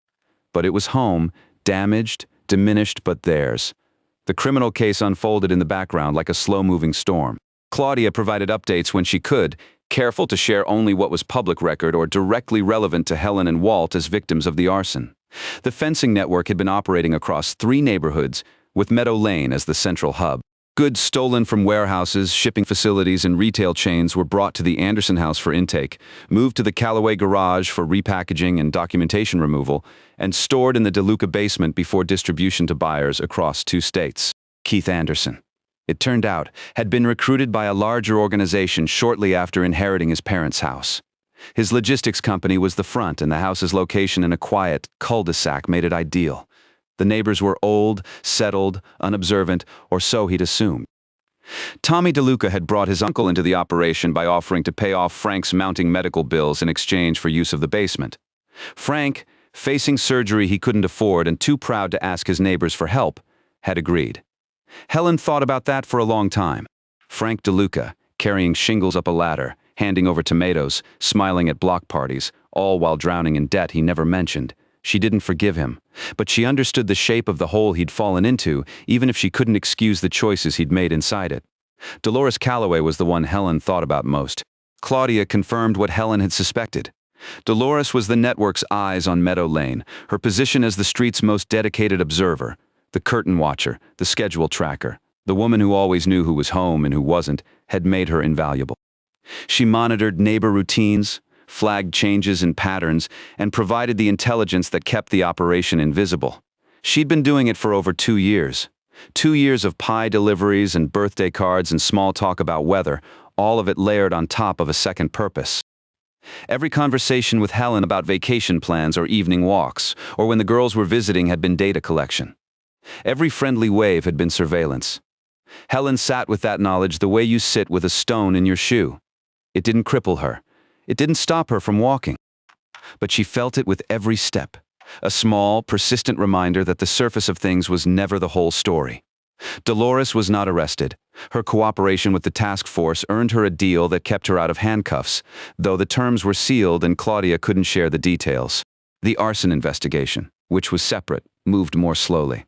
But it was home, damaged, diminished, but theirs. The criminal case unfolded in the background like a slow-moving storm. Claudia provided updates when she could, careful to share only what was public record or directly relevant to Helen and Walt as victims of the arson. The fencing network had been operating across 3 neighborhoods, with Meadow Lane as the central hub. Goods stolen from warehouses, shipping facilities, and retail chains were brought to the Anderson house for intake, moved to the Callaway garage for repackaging and documentation removal, and stored in the DeLuca basement before distribution to buyers across 2 states. Keith Anderson, it turned out, had been recruited by a larger organization shortly after inheriting his parents' house. His logistics company was the front, and the house's location in a quiet cul-de-sac made it ideal. The neighbors were old, settled, unobservant, or so he'd assumed. Tommy DeLuca had brought his uncle into the operation by offering to pay off Frank's mounting medical bills in exchange for use of the basement. Frank, facing surgery he couldn't afford and too proud to ask his neighbors for help, had agreed. Helen thought about that for a long time. Frank DeLuca, carrying shingles up a ladder, handing over tomatoes, smiling at block parties, all while drowning in debt he never mentioned. She didn't forgive him, but she understood the shape of the hole he'd fallen into, even if she couldn't excuse the choices he'd made inside it. Dolores Calloway was the one Helen thought about most. Claudia confirmed what Helen had suspected. Dolores was the network's eyes on Meadow Lane, her position as the street's most dedicated observer, the curtain watcher, the schedule tracker, the woman who always knew who was home and who wasn't, had made her invaluable. She monitored neighbor routines, flagged changes in patterns, and provided the intelligence that kept the operation invisible. She'd been doing it for over 2 years. 2 years of pie deliveries and birthday cards and small talk about weather, all of it layered on top of a second purpose. Every conversation with Helen about vacation plans or evening walks, or when the girls were visiting, had been data collection. Every friendly wave had been surveillance. Helen sat with that knowledge the way you sit with a stone in your shoe. It didn't cripple her. It didn't stop her from walking. But she felt it with every step, a small, persistent reminder that the surface of things was never the whole story. Dolores was not arrested. Her cooperation with the task force earned her a deal that kept her out of handcuffs, though the terms were sealed and Claudia couldn't share the details. The arson investigation, which was separate, moved more slowly.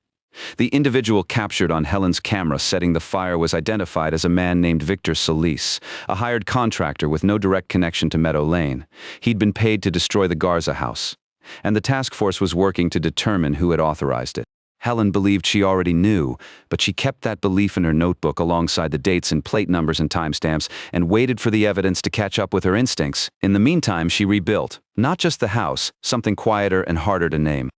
The individual captured on Helen's camera setting the fire was identified as a man named Victor Solis, a hired contractor with no direct connection to Meadow Lane. He'd been paid to destroy the Garza house, and the task force was working to determine who had authorized it. Helen believed she already knew, but she kept that belief in her notebook alongside the dates and plate numbers and timestamps and waited for the evidence to catch up with her instincts. In the meantime, she rebuilt, not just the house, something quieter and harder to name.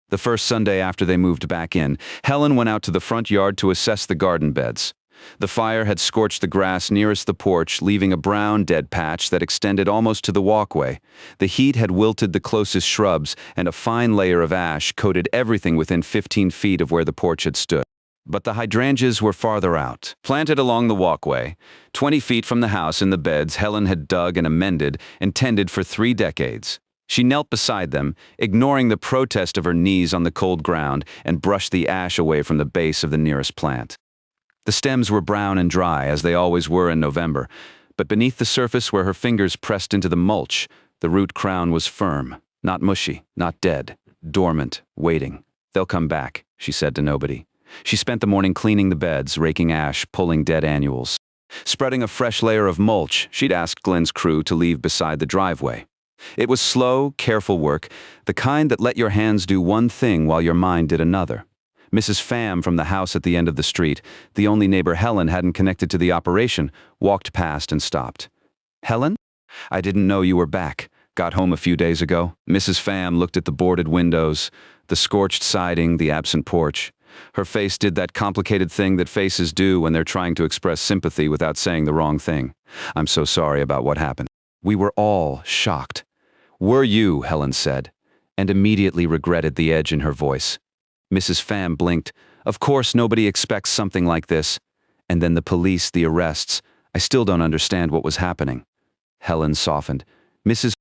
The first Sunday after they moved back in, Helen went out to the front yard to assess the garden beds. The fire had scorched the grass nearest the porch, leaving a brown, dead patch that extended almost to the walkway. The heat had wilted the closest shrubs, and a fine layer of ash coated everything within 15 feet of where the porch had stood. But the hydrangeas were farther out, planted along the walkway. 20 feet from the house in the beds Helen had dug and amended and tended for 3 decades. She knelt beside them, ignoring the protest of her knees on the cold ground, and brushed the ash away from the base of the nearest plant. The stems were brown and dry, as they always were in November, but beneath the surface where her fingers pressed into the mulch, the root crown was firm, not mushy, not dead, dormant, waiting. "They'll come back," she said to nobody. She spent the morning cleaning the beds, raking ash, pulling dead annuals. Spreading a fresh layer of mulch, she'd asked Glenn's crew to leave beside the driveway. It was slow, careful work, the kind that let your hands do one thing while your mind did another. Mrs. Pham from the house at the end of the street, the only neighbor Helen hadn't connected to the operation, walked past and stopped. "Helen? I didn't know you were back. Got home a few days ago." Mrs. Pham looked at the boarded windows, the scorched siding, the absent porch. Her face did that complicated thing that faces do when they're trying to express sympathy without saying the wrong thing. "I'm so sorry about what happened." We were all shocked. "Were you?" Helen said, and immediately regretted the edge in her voice. Mrs. Pham blinked. "Of course nobody expects something like this. And then the police, the arrests. I still don't understand what was happening." Helen softened. Mrs.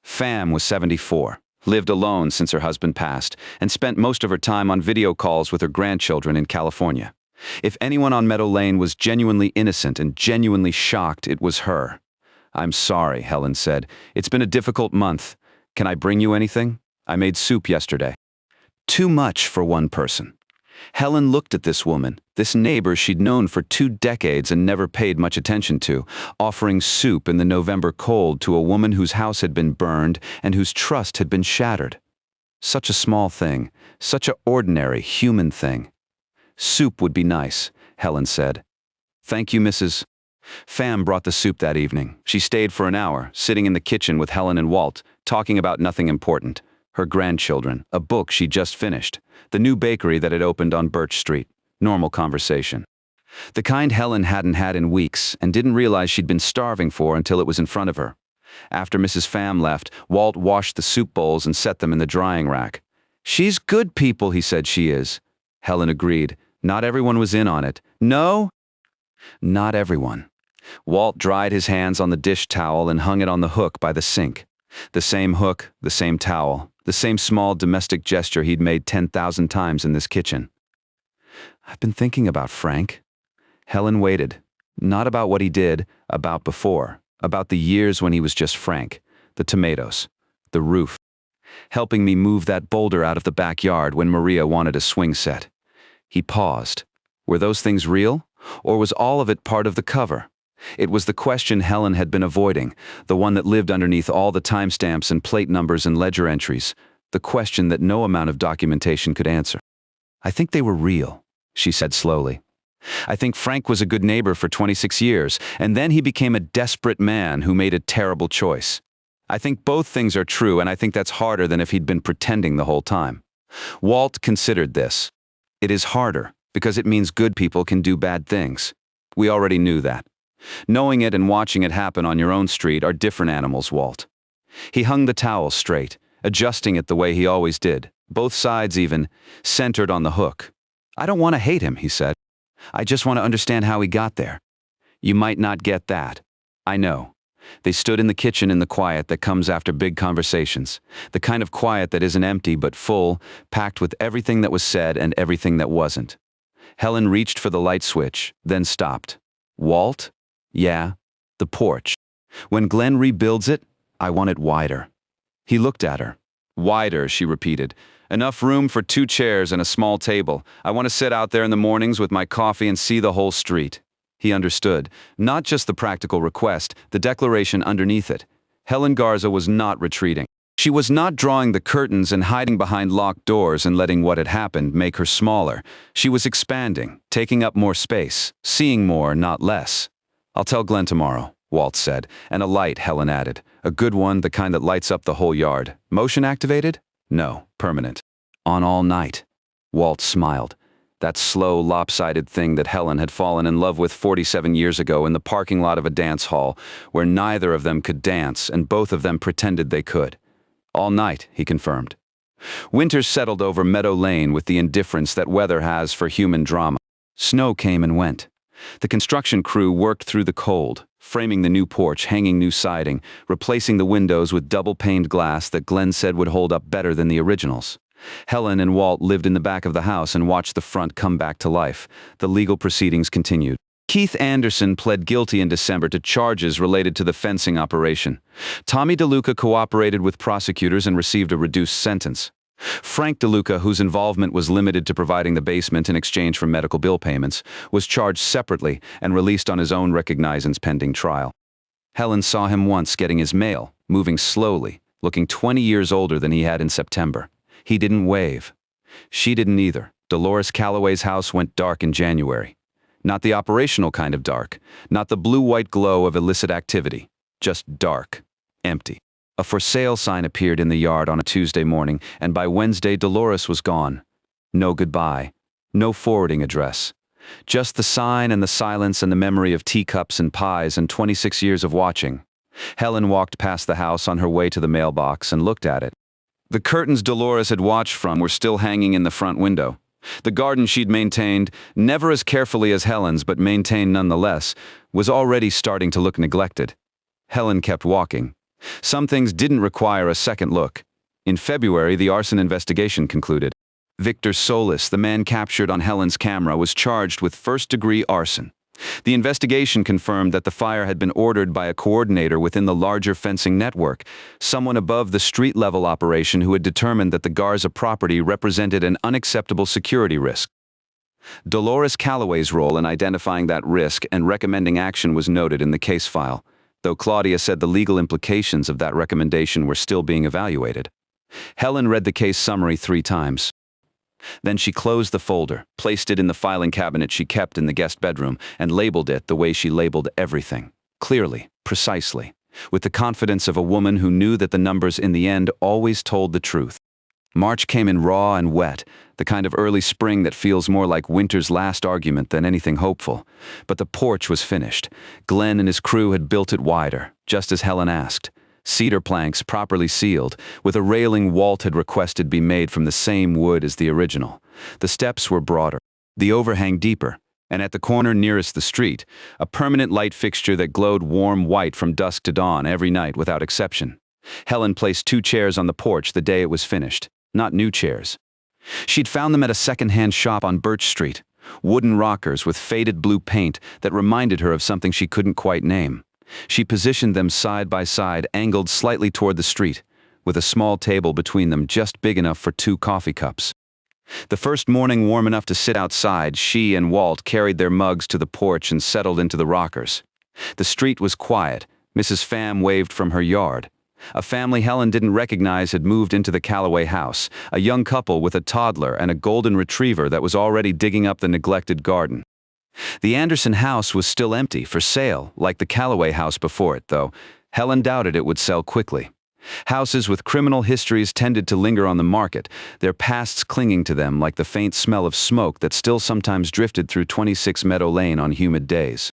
Pham was 74, lived alone since her husband passed, and spent most of her time on video calls with her grandchildren in California. If anyone on Meadow Lane was genuinely innocent and genuinely shocked, it was her. "I'm sorry," Helen said. "It's been a difficult month. Can I bring you anything? I made soup yesterday." Too much for one person. Helen looked at this woman, this neighbor she'd known for 2 decades and never paid much attention to, offering soup in the November cold to a woman whose house had been burned and whose trust had been shattered. Such a small thing, such an ordinary human thing. "Soup would be nice," Helen said. "Thank you, Mrs. Pham brought the soup that evening. She stayed for an hour, sitting in the kitchen with Helen and Walt, talking about nothing important. Her grandchildren, a book she'd just finished, the new bakery that had opened on Birch Street. Normal conversation. The kind Helen hadn't had in weeks and didn't realize she'd been starving for until it was in front of her. After Mrs. Pham left, Walt washed the soup bowls and set them in the drying rack. She's good people, he said she is. Helen agreed. Not everyone was in on it. No, not everyone. Walt dried his hands on the dish towel and hung it on the hook by the sink. The same hook, the same towel, the same small domestic gesture he'd made 10,000 times in this kitchen. I've been thinking about Frank. Helen waited. Not about what he did, about before. About the years when he was just Frank. The tomatoes. The roof. Helping me move that boulder out of the backyard when Maria wanted a swing set. He paused. Were those things real? Or was all of it part of the cover? It was the question Helen had been avoiding, the one that lived underneath all the timestamps and plate numbers and ledger entries, the question that no amount of documentation could answer. I think they were real, she said slowly. I think Frank was a good neighbor for 26 years, and then he became a desperate man who made a terrible choice. I think both things are true, and I think that's harder than if he'd been pretending the whole time. Walt considered this. It is harder, because it means good people can do bad things. We already knew that. Knowing it and watching it happen on your own street are different animals, Walt. He hung the towel straight, adjusting it the way he always did, both sides even, centered on the hook. I don't want to hate him, he said. I just want to understand how he got there. You might not get that. I know. They stood in the kitchen in the quiet that comes after big conversations, the kind of quiet that isn't empty but full, packed with everything that was said and everything that wasn't. Helen reached for the light switch, then stopped. Walt? Yeah, the porch. When Glenn rebuilds it, I want it wider. He looked at her. Wider, she repeated. Enough room for 2 chairs and a small table. I want to sit out there in the mornings with my coffee and see the whole street. He understood. Not just the practical request, the declaration underneath it. Helen Garza was not retreating. She was not drawing the curtains and hiding behind locked doors and letting what had happened make her smaller. She was expanding, taking up more space, seeing more, not less. I'll tell Glenn tomorrow, Walt said, and a light, Helen added. A good one, the kind that lights up the whole yard. Motion activated? No, permanent. On all night. Walt smiled. That slow, lopsided thing that Helen had fallen in love with 47 years ago in the parking lot of a dance hall, where neither of them could dance and both of them pretended they could. All night, he confirmed. Winter settled over Meadow Lane with the indifference that weather has for human drama. Snow came and went. The construction crew worked through the cold, framing the new porch, hanging new siding, replacing the windows with double-paned glass that Glenn said would hold up better than the originals. Helen and Walt lived in the back of the house and watched the front come back to life. The legal proceedings continued. Keith Anderson pled guilty in December to charges related to the fencing operation. Tommy DeLuca cooperated with prosecutors and received a reduced sentence. Frank DeLuca, whose involvement was limited to providing the basement in exchange for medical bill payments, was charged separately and released on his own recognizance pending trial. Helen saw him once getting his mail, moving slowly, looking 20 years older than he had in September. He didn't wave. She didn't either. Dolores Calloway's house went dark in January. Not the operational kind of dark, not the blue-white glow of illicit activity, just dark, empty. A for sale sign appeared in the yard on a Tuesday morning, and by Wednesday Dolores was gone. No goodbye, no forwarding address. Just the sign and the silence and the memory of teacups and pies and 26 years of watching. Helen walked past the house on her way to the mailbox and looked at it. The curtains Dolores had watched from were still hanging in the front window. The garden she'd maintained, never as carefully as Helen's but maintained nonetheless, was already starting to look neglected. Helen kept walking. Some things didn't require a second look. In February, the arson investigation concluded. Victor Solis, the man captured on Helen's camera, was charged with first-degree arson. The investigation confirmed that the fire had been ordered by a coordinator within the larger fencing network, someone above the street-level operation who had determined that the Garza property represented an unacceptable security risk. Dolores Calloway's role in identifying that risk and recommending action was noted in the case file, though Claudia said the legal implications of that recommendation were still being evaluated. Helen read the case summary 3 times. Then she closed the folder, placed it in the filing cabinet she kept in the guest bedroom, and labeled it the way she labeled everything. Clearly, precisely, with the confidence of a woman who knew that the numbers in the end always told the truth. March came in raw and wet, the kind of early spring that feels more like winter's last argument than anything hopeful. But the porch was finished. Glenn and his crew had built it wider, just as Helen asked. Cedar planks properly sealed, with a railing Walt had requested be made from the same wood as the original. The steps were broader, the overhang deeper, and at the corner nearest the street, a permanent light fixture that glowed warm white from dusk to dawn every night without exception. Helen placed 2 chairs on the porch the day it was finished, not new chairs. She'd found them at a second-hand shop on Birch Street, wooden rockers with faded blue paint that reminded her of something she couldn't quite name. She positioned them side by side, angled slightly toward the street, with a small table between them just big enough for 2 coffee cups. The first morning warm enough to sit outside, she and Walt carried their mugs to the porch and settled into the rockers. The street was quiet. Mrs. Pham waved from her yard. A family Helen didn't recognize had moved into the Calloway house, a young couple with a toddler and a golden retriever that was already digging up the neglected garden. The Anderson house was still empty, for sale, like the Calloway house before it, though Helen doubted it would sell quickly. Houses with criminal histories tended to linger on the market, their pasts clinging to them like the faint smell of smoke that still sometimes drifted through 26 Meadow Lane on humid days.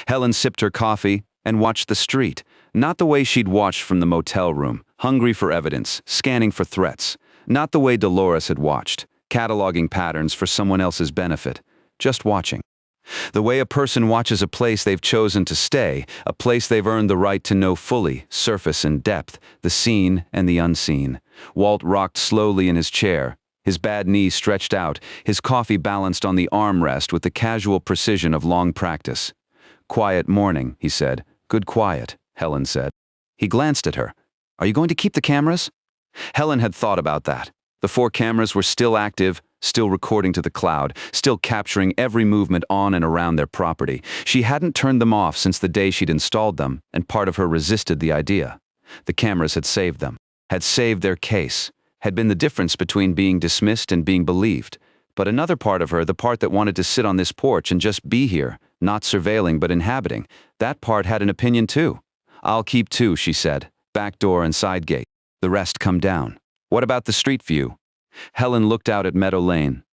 Helen sipped her coffee and watched the street, not the way she'd watched from the motel room, hungry for evidence, scanning for threats. Not the way Dolores had watched, cataloging patterns for someone else's benefit, just watching. The way a person watches a place they've chosen to stay, a place they've earned the right to know fully, surface and depth, the seen and the unseen. Walt rocked slowly in his chair, his bad knee stretched out, his coffee balanced on the armrest with the casual precision of long practice. "Quiet morning," he said. "Good quiet," Helen said. He glanced at her. "Are you going to keep the cameras?" Helen had thought about that. The 4 cameras were still active, still recording to the cloud, still capturing every movement on and around their property. She hadn't turned them off since the day she'd installed them, and part of her resisted the idea. The cameras had saved them, had saved their case, had been the difference between being dismissed and being believed. But another part of her, the part that wanted to sit on this porch and just be here, not surveilling but inhabiting, that part had an opinion too. "I'll keep 2, she said. "Back door and side gate. The rest come down." "What about the street view?" Helen looked out at Meadow Lane.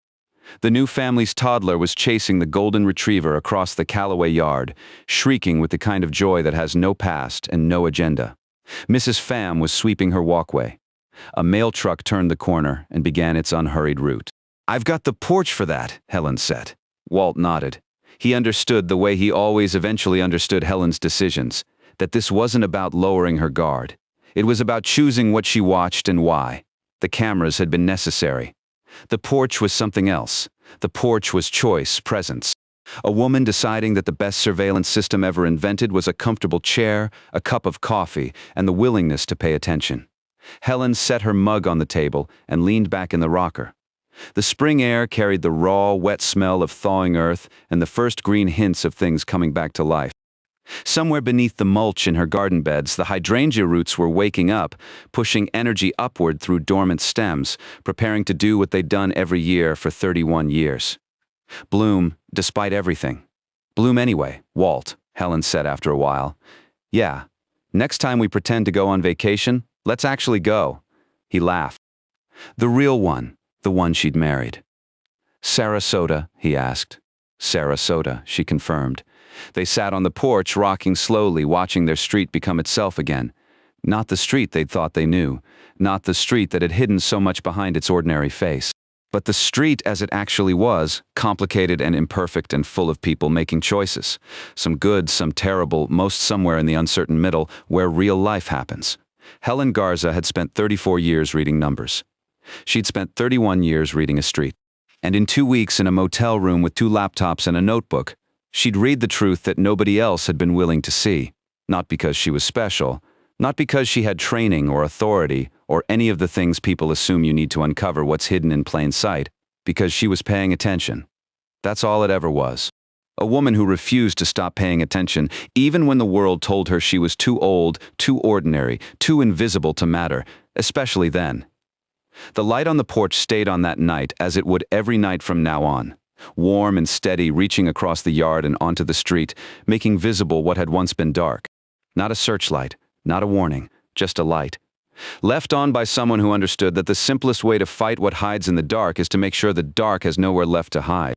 The new family's toddler was chasing the golden retriever across the Calloway yard, shrieking with the kind of joy that has no past and no agenda. Mrs. Pham was sweeping her walkway. A mail truck turned the corner and began its unhurried route. "I've got the porch for that," Helen said. Walt nodded. He understood the way he always eventually understood Helen's decisions, that this wasn't about lowering her guard. It was about choosing what she watched and why. The cameras had been necessary. The porch was something else. The porch was choice, presence. A woman deciding that the best surveillance system ever invented was a comfortable chair, a cup of coffee, and the willingness to pay attention. Helen set her mug on the table and leaned back in the rocker. The spring air carried the raw, wet smell of thawing earth and the first green hints of things coming back to life. Somewhere beneath the mulch in her garden beds, the hydrangea roots were waking up, pushing energy upward through dormant stems, preparing to do what they'd done every year for 31 years. "Bloom, despite everything. Bloom anyway, Walt," Helen said after a while. "Yeah, next time we pretend to go on vacation, let's actually go." He laughed. "The real one, the one she'd married." "Sarasota?" he asked. "Sarasota," she confirmed. They sat on the porch, rocking slowly, watching their street become itself again. Not the street they'd thought they knew, not the street that had hidden so much behind its ordinary face, but the street as it actually was, complicated and imperfect and full of people making choices. Some good, some terrible, most somewhere in the uncertain middle, where real life happens. Helen Garza had spent 34 years reading numbers. She'd spent 31 years reading a street. And in 2 weeks in a motel room with 2 laptops and a notebook, she'd read the truth that nobody else had been willing to see, not because she was special, not because she had training or authority or any of the things people assume you need to uncover what's hidden in plain sight, because she was paying attention. That's all it ever was. A woman who refused to stop paying attention, even when the world told her she was too old, too ordinary, too invisible to matter, especially then. The light on the porch stayed on that night as it would every night from now on. Warm and steady, reaching across the yard and onto the street, making visible what had once been dark. Not a searchlight, not a warning, just a light. Left on by someone who understood that the simplest way to fight what hides in the dark is to make sure the dark has nowhere left to hide.